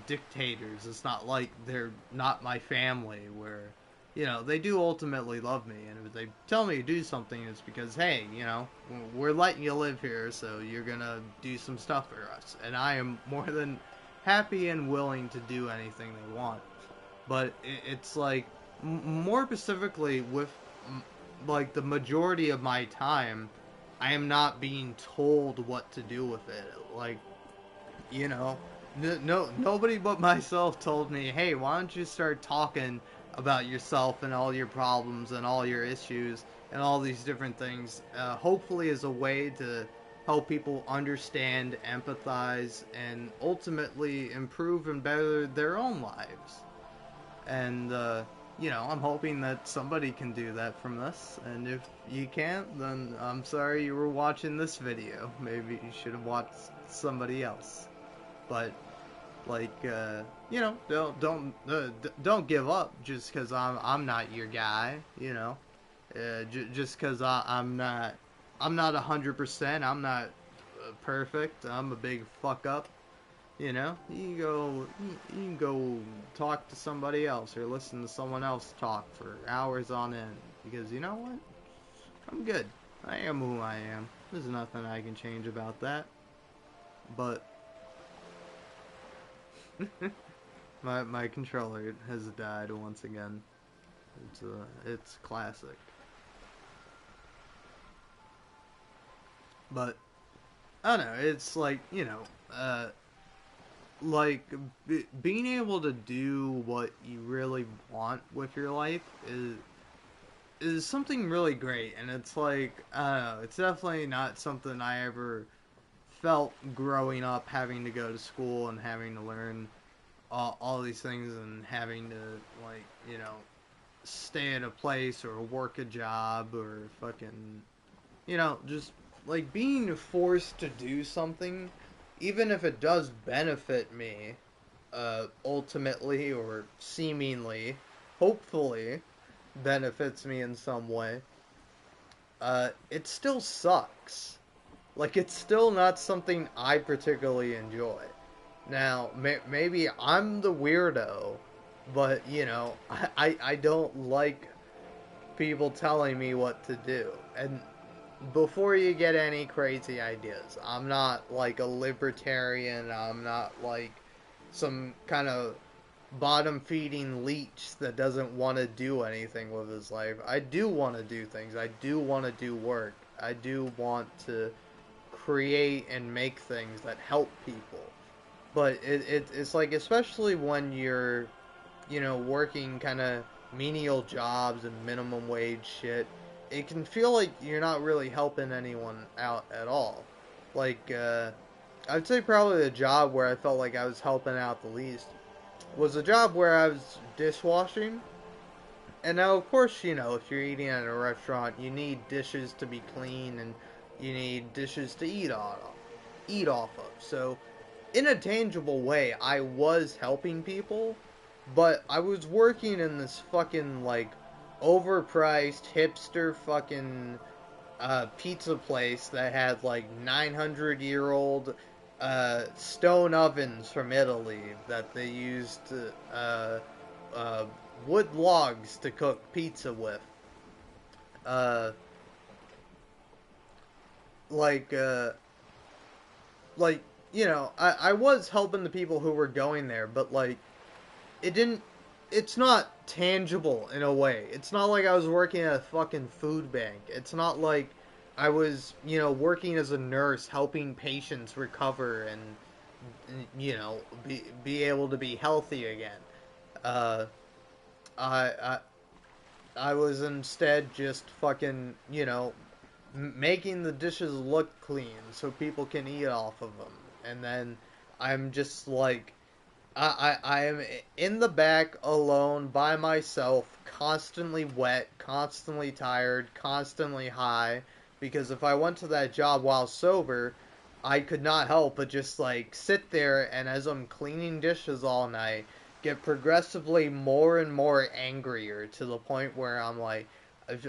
dictators. It's not like they're not my family. Where, they do ultimately love me. And if they tell me to do something, it's because, hey, we're letting you live here, so you're gonna do some stuff for us. And I am more than happy and willing to do anything they want. But it's like more specifically with like the majority of my time, I am not being told what to do with it. Like, you know, nobody but myself told me, hey, why don't you start talking about yourself and all your problems and all your issues and all these different things, hopefully as a way to help people understand, empathize, and ultimately improve and better their own lives. And I'm hoping that somebody can do that from this. And if you can't, then I'm sorry you were watching this video. Maybe you should have watched somebody else. But like, don't give up just because I'm not your guy. Just because I'm not 100%. I'm not perfect. I'm a big fuck up. You can go talk to somebody else or listen to someone else talk for hours on end. Because you know what? I'm good. I am who I am. There's nothing I can change about that. But my controller has died once again. It's classic. But I don't know. It's like like being able to do what you really want with your life is something really great, and it's like I don't know, it's definitely not something I ever felt growing up, having to go to school and having to learn all these things and having to like stay at a place or work a job or fucking just like being forced to do something, even if it does benefit me, ultimately or seemingly, hopefully, benefits me in some way, it still sucks. Like, it's still not something I particularly enjoy. Now, maybe I'm the weirdo, but, I don't like people telling me what to do. And before you get any crazy ideas, I'm not like a libertarian. I'm not like some kind of bottom feeding leech that doesn't want to do anything with his life. I do want to do things. I do want to do work. I do want to create and make things that help people. But it's like, especially when you're, working kind of menial jobs and minimum wage shit, it can feel like you're not really helping anyone out at all. Like, I'd say probably the job where I felt like I was helping out the least was a job where I was dishwashing. And now, of course, if you're eating at a restaurant, you need dishes to be clean and you need dishes to eat off of. So, in a tangible way, I was helping people, but I was working in this fucking, like, overpriced, hipster fucking pizza place that had, like, 900-year-old stone ovens from Italy that they used uh, wood logs to cook pizza with. Uh, like, uh, like, I was helping the people who were going there, but, like, it didn't, it's not tangible in a way. It's not like I was working at a fucking food bank. It's not like I was, working as a nurse helping patients recover and, be able to be healthy again. Uh, I, I was instead just fucking, making the dishes look clean so people can eat off of them. And then I'm just like, I am in the back alone by myself, constantly wet, constantly tired, constantly high. Because if I went to that job while sober, I could not help but just like sit there and as I'm cleaning dishes all night, get progressively more and more angrier to the point where I'm like,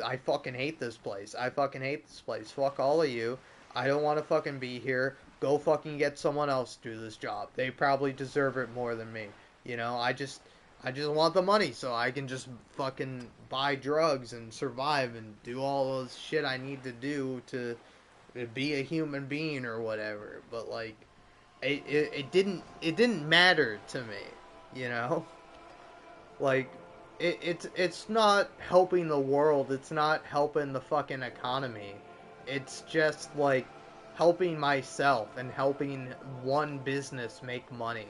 I fucking hate this place. I fucking hate this place. Fuck all of you. I don't want to fucking be here. Go fucking get someone else to do this job. They probably deserve it more than me. I just want the money so I can just fucking buy drugs and survive and do all those shit I need to do to be a human being or whatever. But like, it didn't matter to me, you know. Like, it's not helping the world. It's not helping the fucking economy. It's just like helping myself and helping one business make money.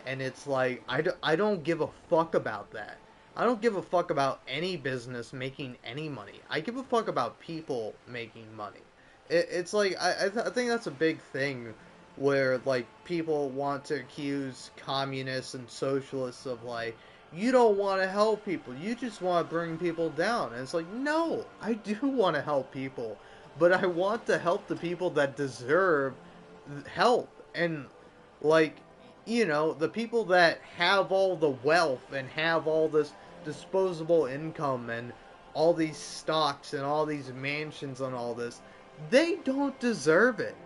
And it's like I don't give a fuck about that. I don't give a fuck about any business making any money. I give a fuck about people making money. It's like I think that's a big thing where like people want to accuse communists and socialists of like, you don't want to help people, you just want to bring people down. And it's like, no, I do want to help people, but I want to help the people that deserve help. And like, the people that have all the wealth and have all this disposable income and all these stocks and all these mansions and all this, they don't deserve it.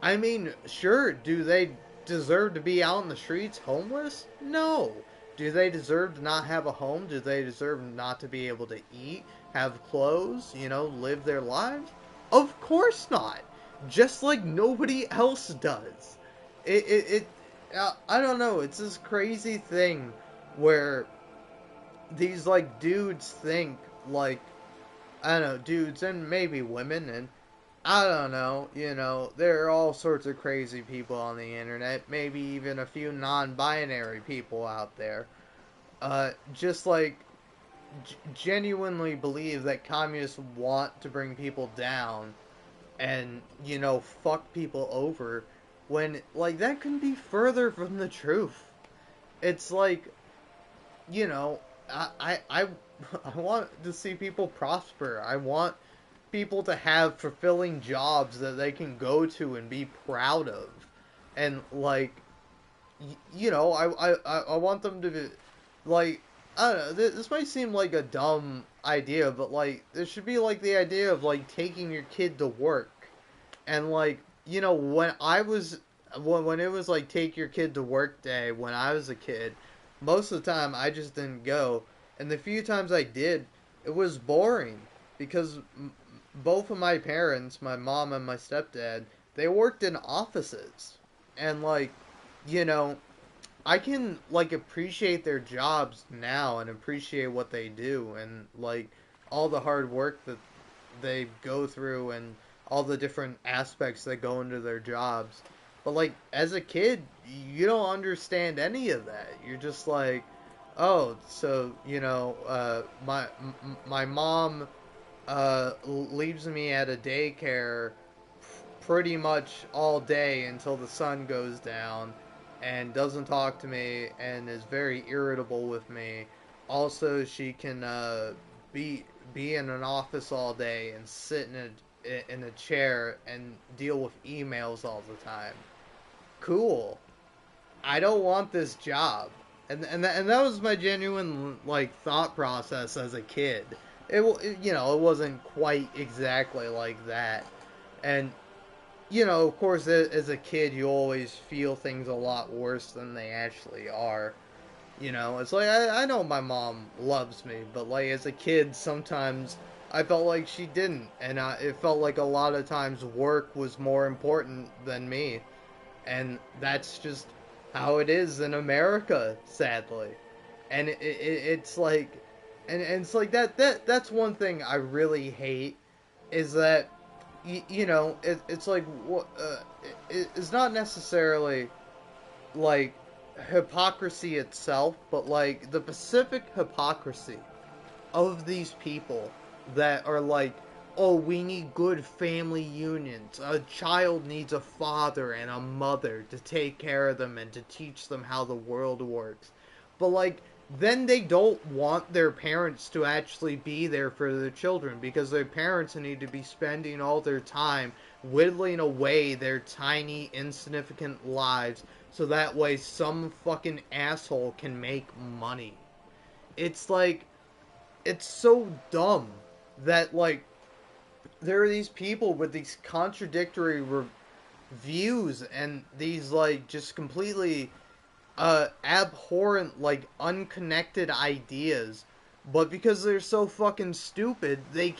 I mean, sure, do they deserve to be out in the streets homeless? No. Do they deserve to not have a home? Do they deserve not to be able to eat, have clothes, live their lives? Of course not. Just like nobody else does. I don't know. It's this crazy thing where these like dudes think like, I don't know, dudes and maybe women, and I don't know, there are all sorts of crazy people on the internet, maybe even a few non-binary people out there, just like genuinely believe that communists want to bring people down and, fuck people over, when, like, that couldn't be further from the truth. It's like, I I want to see people prosper. I want people to have fulfilling jobs that they can go to and be proud of. And, like, I want them to be, like, I don't know, this might seem like a dumb idea, but, like, there should be, like, the idea of, like, taking your kid to work. And, like, when it was, like, take your kid to work day when I was a kid, most of the time I just didn't go. And the few times I did, it was boring. Because both of my parents, my mom and my stepdad, they worked in offices. And, like, you know, I can, like, appreciate their jobs now and appreciate what they do and, like, all the hard work that they go through and all the different aspects that go into their jobs. But, like, as a kid, you don't understand any of that. You're just like, oh, so, my mom leaves me at a daycare pretty much all day until the sun goes down and doesn't talk to me and is very irritable with me. Also, she can be in an office all day and sit in a chair and deal with emails all the time. Cool. I don't want this job. And that was my genuine like thought process as a kid. It wasn't quite exactly like that. And of course, as a kid, you always feel things a lot worse than they actually are. It's like, I know my mom loves me, but, like, as a kid, sometimes I felt like she didn't. And it felt like a lot of times work was more important than me. And that's just how it is in America, sadly. And it's like, and it's like that's one thing I really hate, is that it's like it's not necessarily like hypocrisy itself, but like the specific hypocrisy of these people that are like, oh, we need good family unions. A child needs a father and a mother to take care of them and to teach them how the world works. But, like, then they don't want their parents to actually be there for their children, because their parents need to be spending all their time whittling away their tiny, insignificant lives so that way some fucking asshole can make money. It's like, it's so dumb that, like, there are these people with these contradictory views and these, like, just completely abhorrent, like, unconnected ideas, but because they're so fucking stupid, they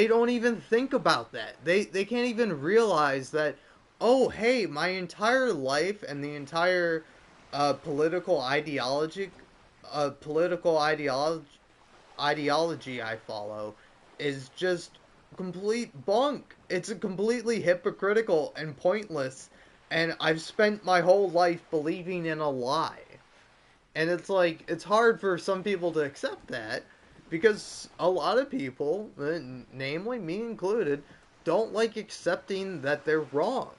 don't even think about that. They can't even realize that oh, hey, my entire life and the entire political ideology, political ideology I follow is just complete bunk. It's a completely hypocritical and pointless, and I've spent my whole life believing in a lie. And it's like, it's hard for some people to accept that because a lot of people, namely me included, don't like accepting that they're wrong.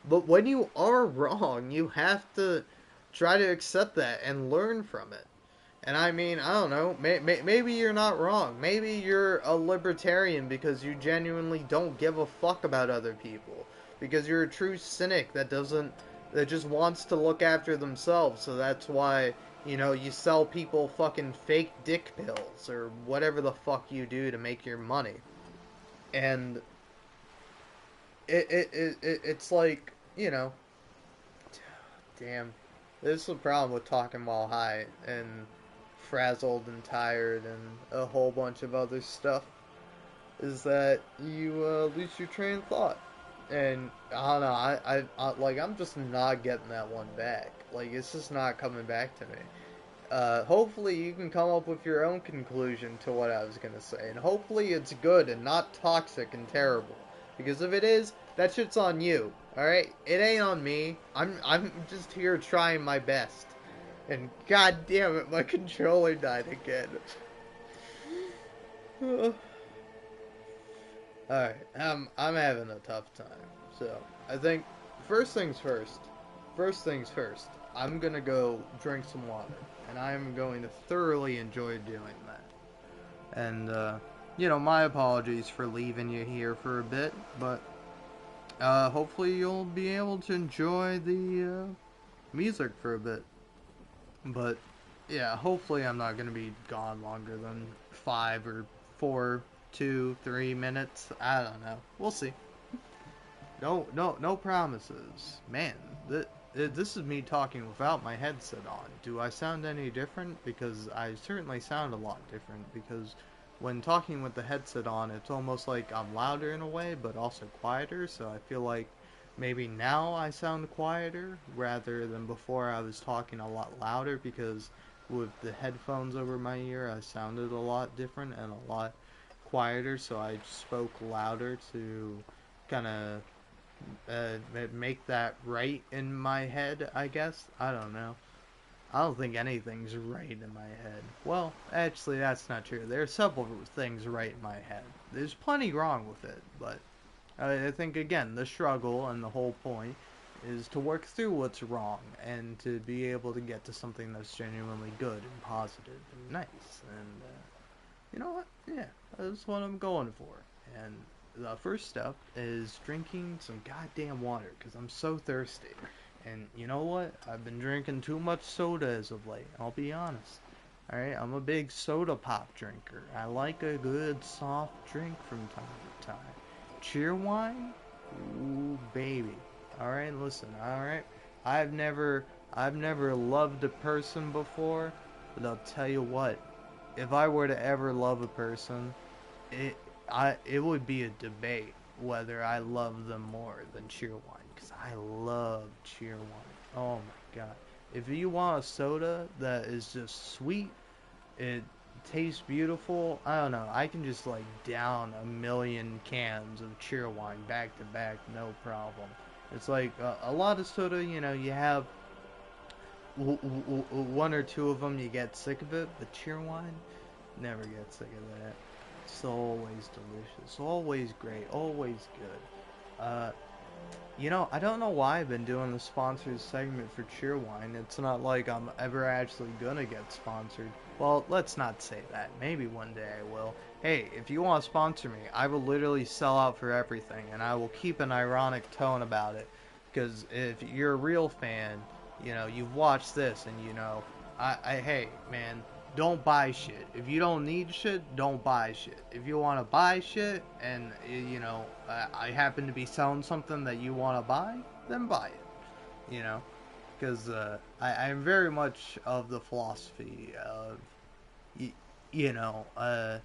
But when you are wrong, you have to try to accept that and learn from it. And I mean, I don't know, maybe you're not wrong. Maybe you're a libertarian because you genuinely don't give a fuck about other people. Because you're a true cynic that just wants to look after themselves. So that's why, you sell people fucking fake dick pills or whatever the fuck you do to make your money. And it's like, damn. This is the problem with talking while high and frazzled and tired and a whole bunch of other stuff is that you lose your train of thought. And I don't know, like I'm just not getting that one back. Like it's just not coming back to me. Hopefully you can come up with your own conclusion to what I was gonna say, and hopefully it's good and not toxic and terrible. Because if it is, that shit's on you. All right, it ain't on me. I'm just here trying my best. And god damn it, my controller died again. Alright, I'm having a tough time. So, I think first things first. First things first. I'm gonna go drink some water. And I'm going to thoroughly enjoy doing that. And, my apologies for leaving you here for a bit, but hopefully you'll be able to enjoy the music for a bit. But yeah, hopefully I'm not gonna be gone longer than 5 or 4, 2, 3 minutes. I don't know. We'll see. No promises. Man, this is me talking without my headset on. Do I sound any different? Because I certainly sound a lot different. Because when talking with the headset on, it's almost like I'm louder in a way, but also quieter. So I feel like maybe now I sound quieter rather than before I was talking a lot louder because with the headphones over my ear I sounded a lot different and a lot quieter, so I spoke louder to kind of make that right in my head, I guess. I don't know. I don't think anything's right in my head. Well, actually, that's not true. There are several things right in my head. There's plenty wrong with it, but I think, again, the struggle and the whole point is to work through what's wrong and to be able to get to something that's genuinely good and positive and nice. And, you know what? Yeah, that's what I'm going for. And the first step is drinking some goddamn water because I'm so thirsty. And you know what? I've been drinking too much soda as of late. I'll be honest. Alright, I'm a big soda pop drinker. I like a good soft drink from time to time. Cheer wine? Ooh, baby. Alright, listen, alright? I've never loved a person before, but I'll tell you what, if I were to ever love a person, it would be a debate whether I love them more than cheer wine, because I love cheer wine. Oh my god. If you want a soda that is just sweet, it tastes beautiful, I don't know, I can just like down a million cans of cheer wine back to back, no problem. It's like a lot of soda, you have one or two of them, you get sick of it, but cheer wine, never get sick of that. It's always delicious, always great, always good. I don't know why I've been doing the sponsors segment for Cheerwine. It's not like I'm ever actually gonna get sponsored. Well, let's not say that. Maybe one day I will. Hey, if you want to sponsor me, I will literally sell out for everything, and I will keep an ironic tone about it. Because if you're a real fan, you've watched this, and hey, man, don't buy shit. If you don't need shit, don't buy shit. If you want to buy shit and, I happen to be selling something that you want to buy, then buy it. Because I'm very much of the philosophy of, y- you know, uh,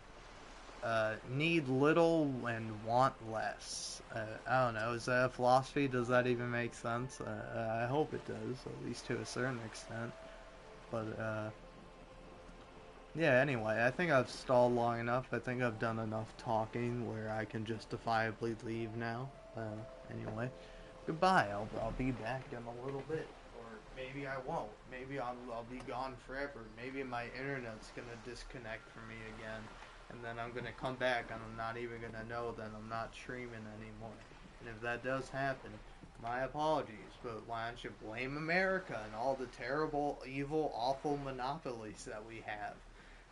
need little and want less. I don't know. Is that a philosophy? Does that even make sense? I hope it does, at least to a certain extent. But, yeah, anyway, I think I've stalled long enough. I think I've done enough talking where I can justifiably leave now. Anyway, goodbye. I'll be back in a little bit. Or maybe I won't. Maybe I'll be gone forever. Maybe my internet's gonna disconnect from me again. And then I'm gonna come back and I'm not even gonna know that I'm not streaming anymore. And if that does happen, my apologies, but why don't you blame America and all the terrible, evil, awful monopolies that we have?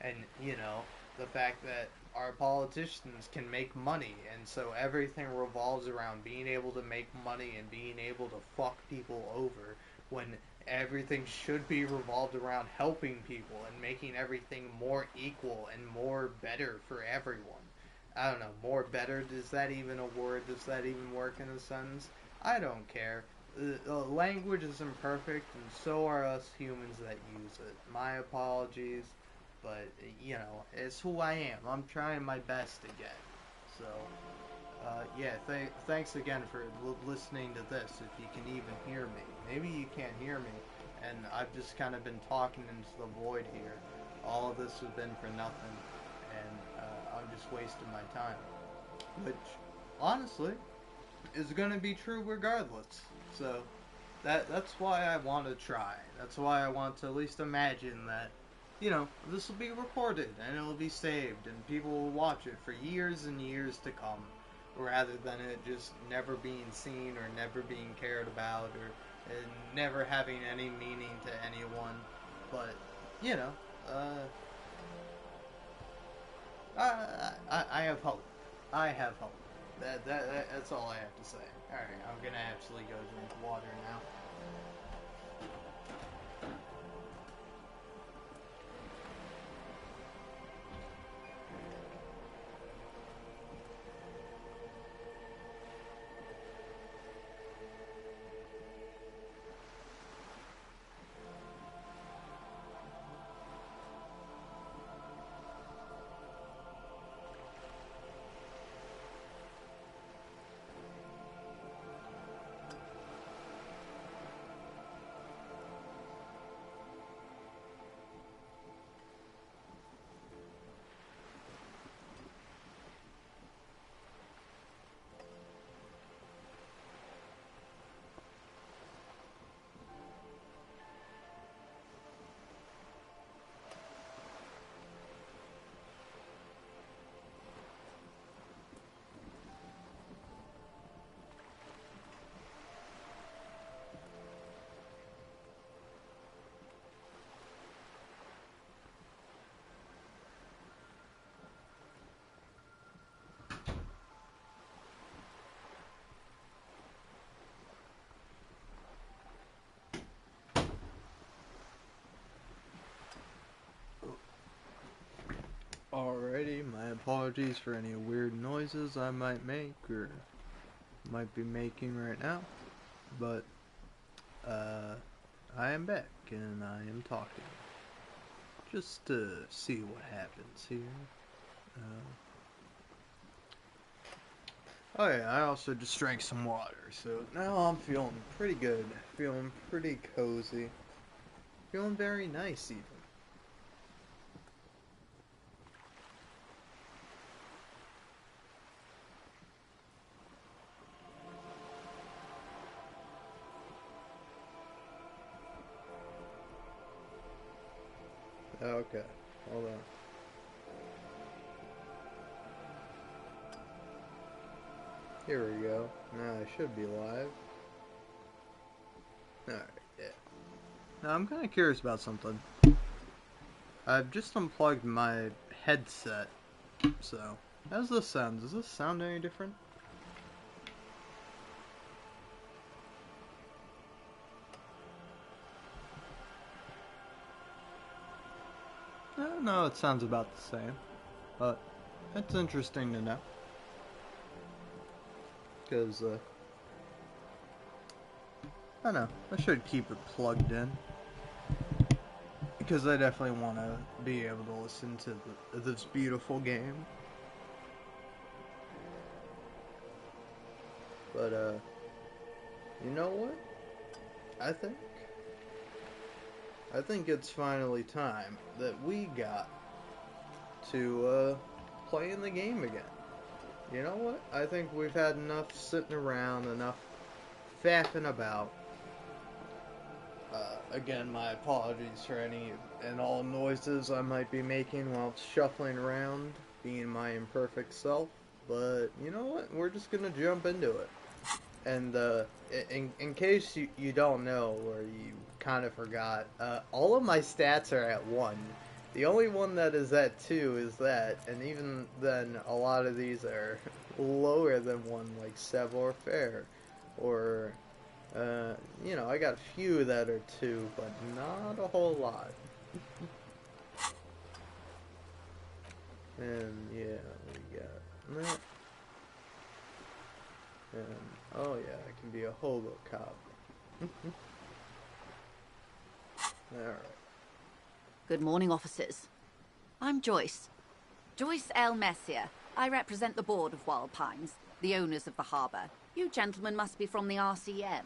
And, the fact that our politicians can make money, and so everything revolves around being able to make money and being able to fuck people over when everything should be revolved around helping people and making everything more equal and more better for everyone. I don't know, more better, is that even a word? Does that even work in a sentence? I don't care. Language is imperfect, and so are us humans that use it. My apologies, but, it's who I am. I'm trying my best again. So, yeah, thanks again for listening to this, if you can even hear me. Maybe you can't hear me, and I've just kind of been talking into the void here. All of this has been for nothing, and I'm just wasting my time. Which, honestly, is going to be true regardless. So, that's why I want to try. That's why I want to at least imagine that, this will be recorded and it'll be saved and people will watch it for years and years to come, rather than it just never being seen or never being cared about or never having any meaning to anyone. But, I have hope. I have hope. That's all I have to say. Alright, I'm gonna actually go drink water now. Alrighty, my apologies for any weird noises I might make or might be making right now, but I am back and I am talking just to see what happens here. Oh yeah, I also just drank some water, so now I'm feeling pretty good, feeling pretty cozy, feeling very nice even. Okay, hold on. Here we go. Now I should be live. Alright, yeah. Now I'm kind of curious about something. I've just unplugged my headset, so how does this sound? Does this sound any different? No, it sounds about the same, but it's interesting to know. Because, I don't know, I should keep it plugged in. Because I definitely want to be able to listen to this beautiful game. But, you know what? I think it's finally time that we got to, play in the game again. You know what? I think we've had enough sitting around, enough faffing about. Again, my apologies for any and all noises I might be making while shuffling around, being my imperfect self. But, you know what? We're just gonna jump into it. And, in case you don't know, or you kind of forgot, all of my stats are at 1. The only one that is at 2 is that, and even then, a lot of these are lower than 1, like savoir faire, or, you know, I got a few that are 2, but not a whole lot. And, yeah, we got that. And, oh yeah, I can be a hobo cop. Alright. Good morning, officers. I'm Joyce. Joyce L. Messier. I represent the board of Wild Pines, the owners of the harbour. You gentlemen must be from the RCM.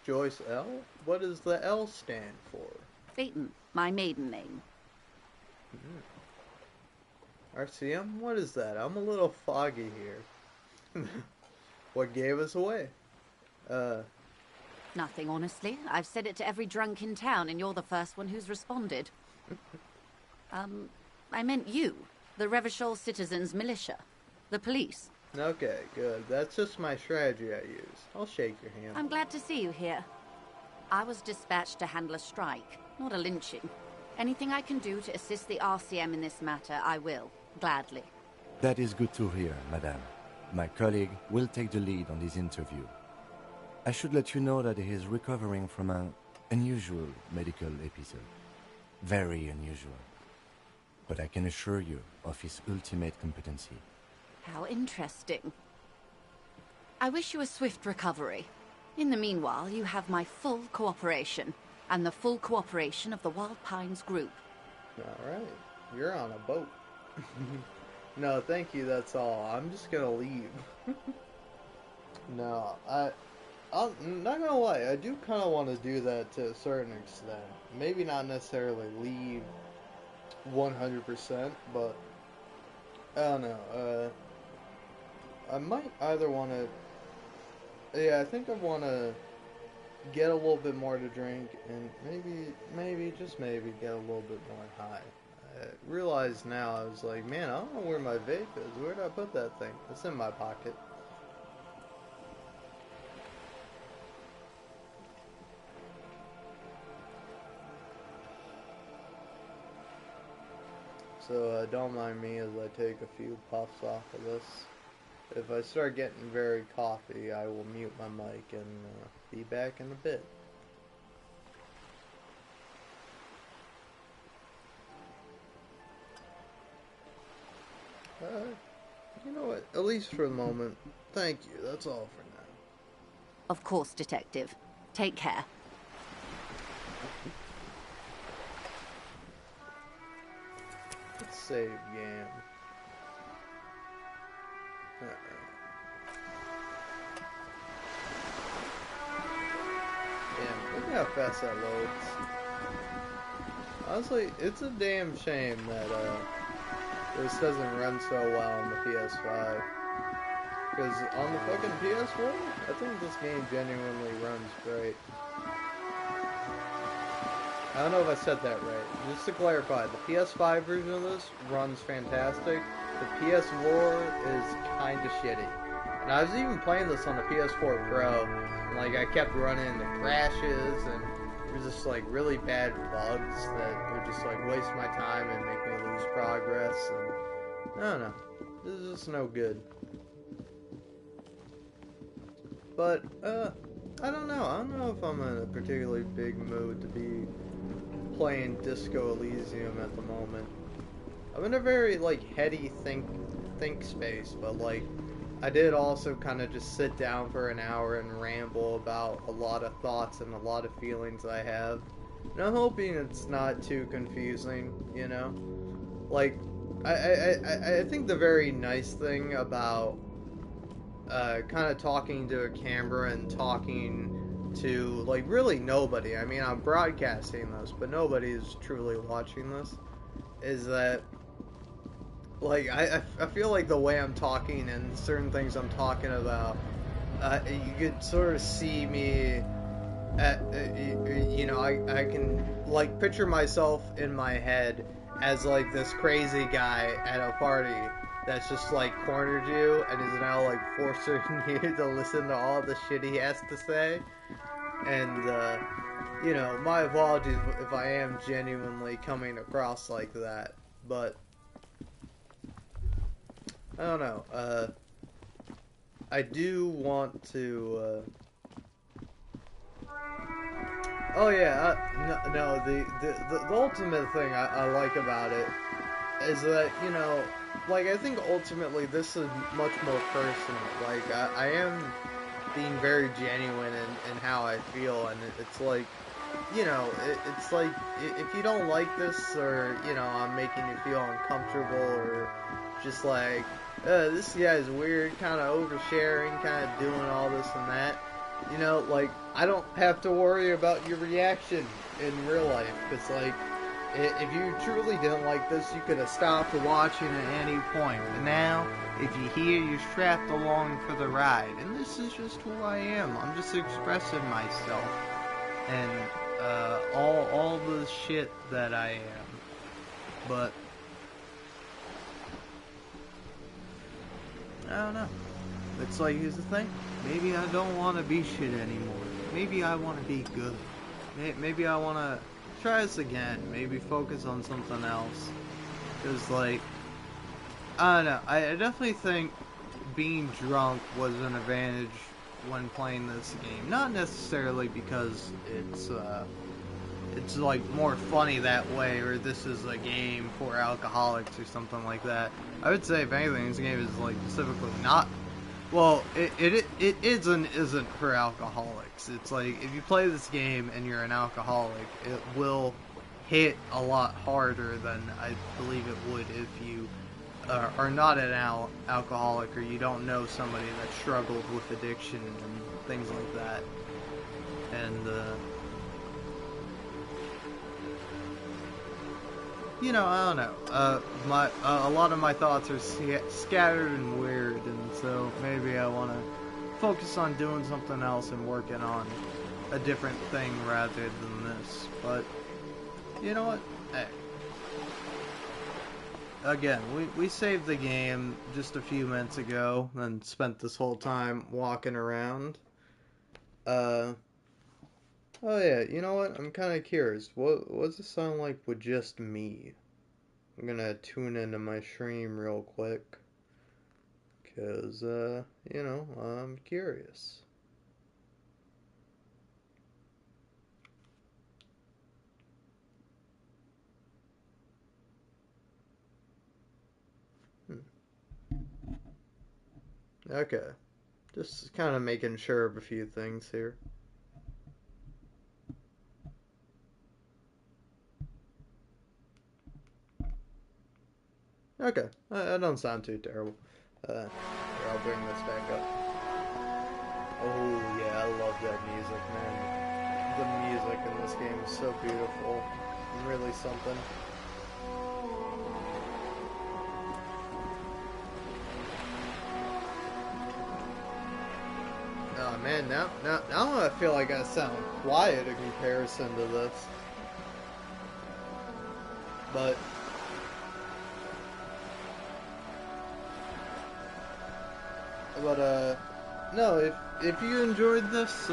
Joyce L? What does the L stand for? Phaeton, my maiden name. RCM? What is that? I'm a little foggy here. What gave us away? Nothing, honestly. I've said it to every drunk in town, and you're the first one who's responded. I meant you, the Revachol Citizens Militia, the police. Okay, good. That's just my strategy I use. I'll shake your hand. I'm glad to see you here. I was dispatched to handle a strike, not a lynching. Anything I can do to assist the RCM in this matter, I will, gladly. That is good to hear, madame. My colleague will take the lead on this interview. I should let you know that he is recovering from an unusual medical episode. Very unusual. But I can assure you of his ultimate competency. How interesting. I wish you a swift recovery. In the meanwhile, you have my full cooperation, and the full cooperation of the Wild Pines group. Alright, you're on a boat. No, thank you, that's all. I'm just gonna leave. No, I'm not gonna lie, I do kind of want to do that to a certain extent. Maybe not necessarily leave 100%, but I don't know. I might either want to, yeah, I think I want to get a little bit more to drink, and maybe, just maybe, get a little bit more high. I realize now, I was like, man, I don't know where my vape is. Where did I put that thing? It's in my pocket. So don't mind me as I take a few puffs off of this. If I start getting very coffee, I will mute my mic and be back in a bit. You know what? At least for the moment, thank you. That's all for now. Of course, Detective. Take care. Let's save game. Damn, look how fast that loads. Honestly, it's a damn shame that this doesn't run so well on the PS5. Because on the fucking PS4, I think this game genuinely runs great. I don't know if I said that right. Just to clarify, the PS5 version of this runs fantastic. The PS4 is kinda shitty. And I was even playing this on the PS4 Pro, and like I kept running into crashes, and there's just like really bad bugs that would just like waste my time and make me lose progress, and I don't know. This is just no good. But, I don't know. I don't know if I'm in a particularly big mood to be playing Disco Elysium at the moment. I'm in a very, like, heady think space, but, like, I did also kind of just sit down for an hour and ramble about a lot of thoughts and a lot of feelings I have. And I'm hoping it's not too confusing, you know? Like, I think the very nice thing about kind of talking to a camera and talking to, like, really nobody. I mean, I'm broadcasting this, but nobody is truly watching this. Is that, like, I feel like the way I'm talking and certain things I'm talking about, you could sort of see me you know, I can, like, picture myself in my head as, like, this crazy guy at a party that's just, like, cornered you and is now, like, forcing you to listen to all the shit he has to say. And, you know, my apologies if I am genuinely coming across like that. But, I don't know. I do want to, oh yeah, no, the ultimate thing I like about it is that, you know, like, I think ultimately this is much more personal. Like, I am being very genuine in how I feel, and it's like, you know, it's like, if you don't like this, or, you know, I'm making you feel uncomfortable, or just like, this guy's weird, kind of oversharing, kind of doing all this and that, you know, like, I don't have to worry about your reaction in real life, because, like, if you truly didn't like this, you could have stopped watching at any point. But now, if you hear, you're strapped along for the ride. And this is just who I am. I'm just expressing myself. And all the shit that I am. But I don't know. It's like, here's the thing. Maybe I don't want to be shit anymore. Maybe I want to be good. Maybe I want to try this again. Maybe focus on something else. Because, like, I don't know. I definitely think being drunk was an advantage when playing this game. Not necessarily because it's like more funny that way, or this is a game for alcoholics or something like that. I would say, if anything, this game is, like, specifically not. Well, it isn't for alcoholics. It's like, if you play this game and you're an alcoholic, it will hit a lot harder than I believe it would if you are not an alcoholic, or you don't know somebody that struggled with addiction and things like that. And you know, I don't know. A lot of my thoughts are scattered and weird, and so maybe I want to focus on doing something else and working on a different thing rather than this. But you know what? Hey. Again, we saved the game just a few minutes ago, and spent this whole time walking around. Oh yeah, you know what? I'm kind of curious. What's it sound like with just me? I'm gonna tune into my stream real quick. Cause, you know, I'm curious. Hmm. Okay. Just kind of making sure of a few things here. Okay, that don't sound too terrible. Here, I'll bring this back up. Oh yeah, I love that music, man. The music in this game is so beautiful. Really something. Oh man, now I feel like I sound quiet in comparison to this. But no, if you enjoyed this,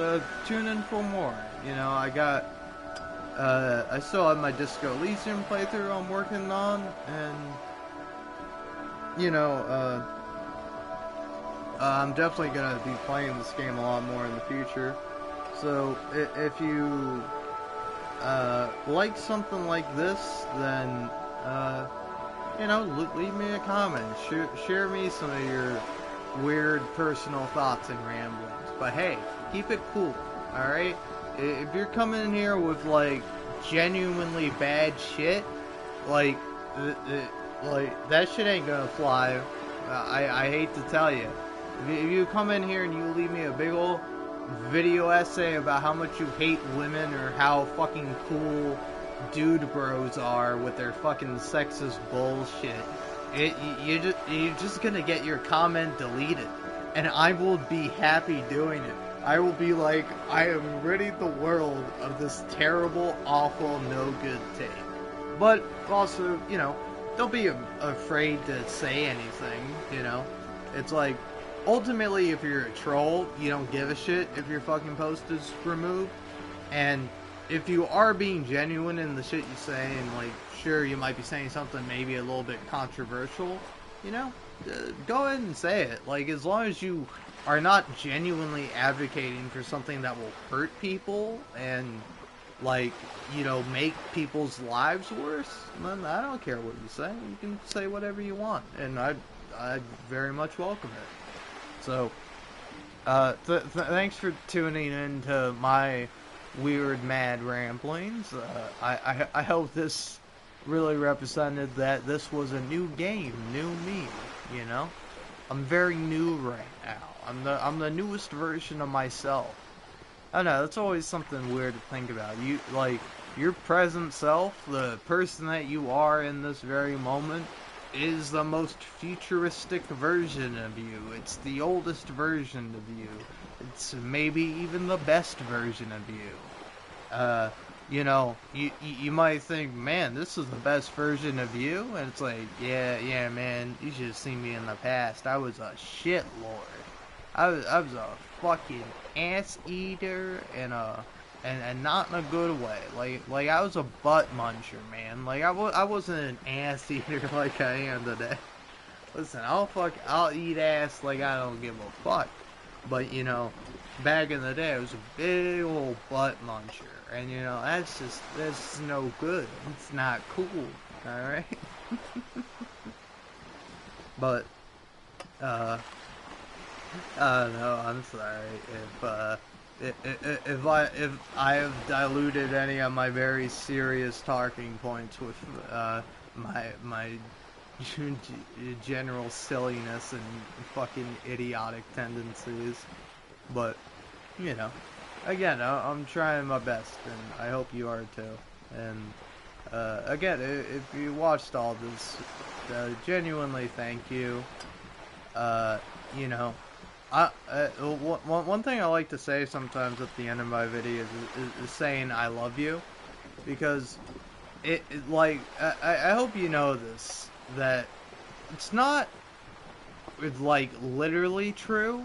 tune in for more. You know, I still have my Disco Elysium playthrough I'm working on, and, you know, I'm definitely gonna be playing this game a lot more in the future. So, if you, like something like this, then, you know, leave me a comment. Share me some of your weird personal thoughts and ramblings. But hey, keep it cool, alright? If you're coming in here with, like, genuinely bad shit, like, that shit ain't gonna fly. I hate to tell you. If you come in here and you leave me a big ol' video essay about how much you hate women or how fucking cool dude bros are with their fucking sexist bullshit, you're just gonna get your comment deleted, and I will be happy doing it. I will be like, I am ridding the world of this terrible, awful, no good take. But also, you know, don't be afraid to say anything, you know? It's like, ultimately, if you're a troll, you don't give a shit if your fucking post is removed. And if you are being genuine in the shit you say, and like, sure, you might be saying something maybe a little bit controversial, you know, go ahead and say it. Like, as long as you are not genuinely advocating for something that will hurt people and, like, you know, make people's lives worse, then I don't care what you say. You can say whatever you want, and I'd very much welcome it. So, thanks for tuning in to my weird, mad ramblings. I hope this really represented that this was a new game, new me, you know? I'm very new right now. I'm the newest version of myself. I don't know, that's always something weird to think about. You, like, your present self, the person that you are in this very moment, is the most futuristic version of you. It's the oldest version of you. It's maybe even the best version of you. You know, you might think, man, this is the best version of you, and it's like, yeah, man, you should have seen me in the past. I was a shitlord. I was a fucking ass eater and not in a good way. Like I was a butt muncher, man. Like I wasn't an ass eater like I am today. Listen, I'll eat ass like I don't give a fuck. But you know, back in the day, I was a big old butt muncher, and you know that's no good. It's not cool. All right. But no, I'm sorry if I have diluted any of my very serious talking points with my general silliness and fucking idiotic tendencies, but you know, again, I'm trying my best, and I hope you are too. And again, if you watched all this, genuinely thank you. You know, one thing I like to say sometimes at the end of my videos is saying I love you, because it like I hope you know this, that it's not like literally true.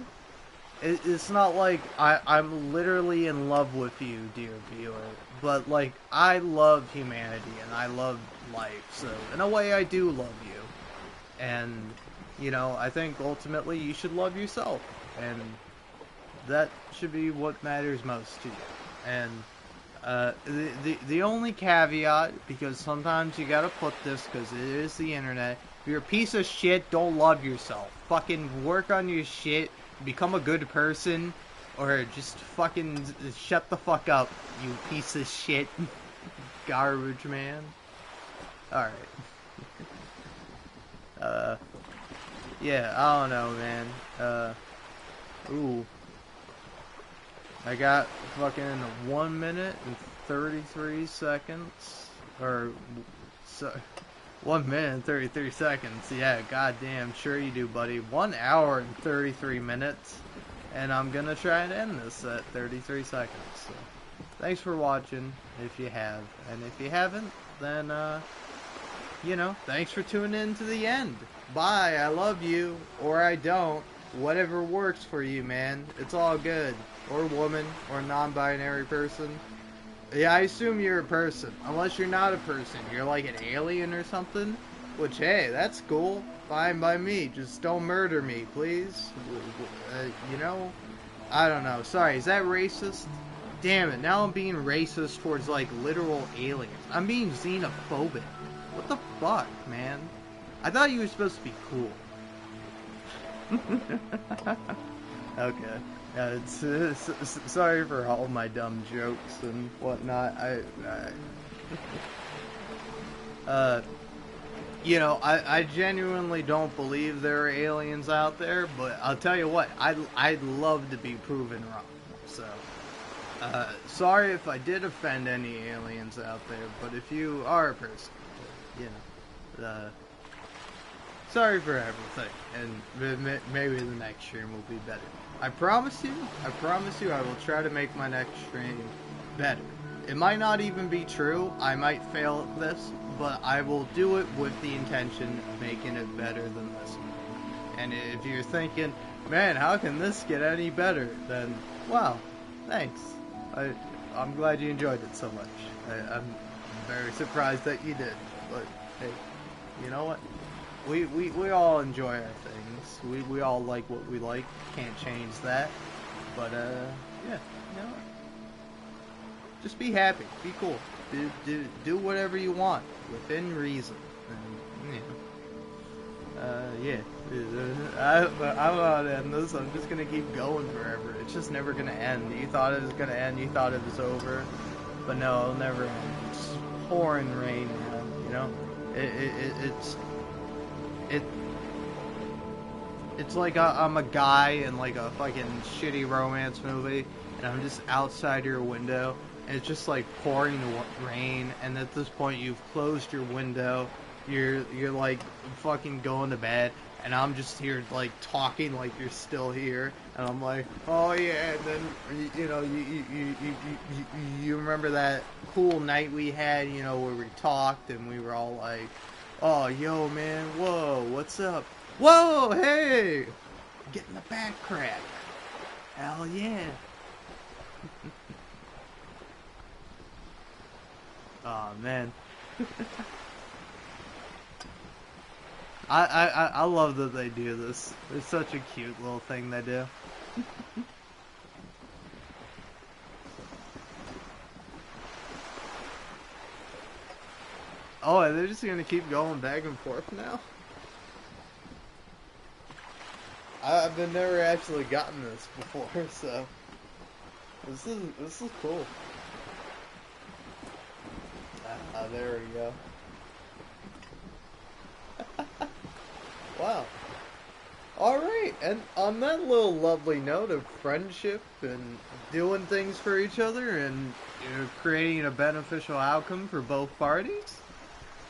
It's not like I'm literally in love with you, dear viewer, but like I love humanity and I love life, so in a way I do love you. And you know, I think ultimately you should love yourself, and that should be what matters most to you. And the only caveat, because sometimes you gotta put this because it is the internet, if you're a piece of shit, don't love yourself. Fucking work on your shit, become a good person, or just fucking shut the fuck up, you piece of shit. Garbage man. Alright. Yeah, I don't know, man. Ooh. I got fucking 1 minute and 33 seconds. Or, so, 1 minute and 33 seconds. Yeah, goddamn, sure you do, buddy. 1 hour and 33 minutes. And I'm gonna try and end this at 33 seconds. So, thanks for watching, if you have. And if you haven't, then, you know, thanks for tuning in to the end. Bye, I love you, or I don't. Whatever works for you, man. It's all good. Or woman, or non-binary person. Yeah, I assume you're a person. Unless you're not a person. You're like an alien or something. Which, hey, that's cool. Fine by me. Just don't murder me, please. You know? I don't know. Sorry, is that racist? Damn it, now I'm being racist towards, like, literal aliens. I'm being xenophobic. What the fuck, man? I thought you were supposed to be cool. Okay. Sorry for all my dumb jokes and whatnot. you know, I genuinely don't believe there are aliens out there, but I'll tell you what, I'd love to be proven wrong. So, sorry if I did offend any aliens out there, but if you are a person, you know, sorry for everything, and maybe the next stream will be better. I promise you, I will try to make my next stream better. It might not even be true, I might fail at this, but I will do it with the intention of making it better than this one. And if you're thinking, man, how can this get any better, then, wow, thanks. I'm glad you enjoyed it so much. I'm very surprised that you did, but hey, you know what? We all enjoy our things. We all like what we like. Can't change that. But yeah, you know what? Just be happy. Be cool. Do whatever you want within reason. And, you know, yeah. I'm not ending this. I'm just gonna keep going forever. It's just never gonna end. You thought it was gonna end. You thought it was over, but no, it'll never end. It's pouring rain, man. You know, it's like I'm a guy in like a fucking shitty romance movie, and I'm just outside your window, and it's just like pouring rain, and at this point you've closed your window, you're like fucking going to bed, and I'm just here like talking like you're still here, and I'm like, oh yeah, and then you know you remember that cool night we had, you know, where we talked and we were all like, oh yo man, whoa, what's up? Whoa, hey, getting the back crack. Hell yeah. Oh man. I love that they do this. It's such a cute little thing they do. Oh, and they're just gonna keep going back and forth now? I've never actually gotten this before, so this is cool. There we go. Wow. Alright, and on that little lovely note of friendship and doing things for each other and, you know, creating a beneficial outcome for both parties,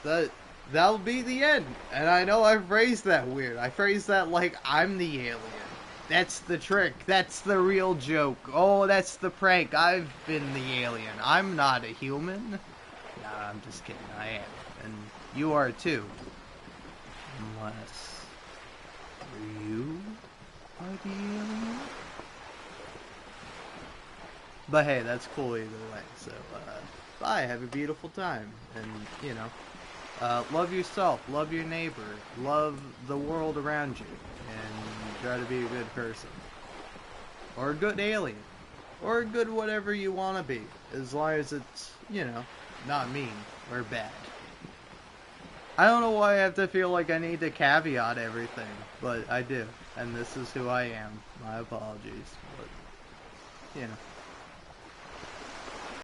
that'll be the end. And I know I phrased that weird. I phrased that like I'm the alien. That's the trick. That's the real joke. Oh, that's the prank. I've been the alien. I'm not a human. Nah, I'm just kidding. I am. And you are too. Unless you are the alien? But hey, that's cool either way. So, bye. Have a beautiful time. And, you know, love yourself. Love your neighbor. Love the world around you. And try to be a good person. Or a good alien. Or a good whatever you want to be. As long as it's, you know, not mean or bad. I don't know why I have to feel like I need to caveat everything, but I do. And this is who I am. My apologies. But, you know.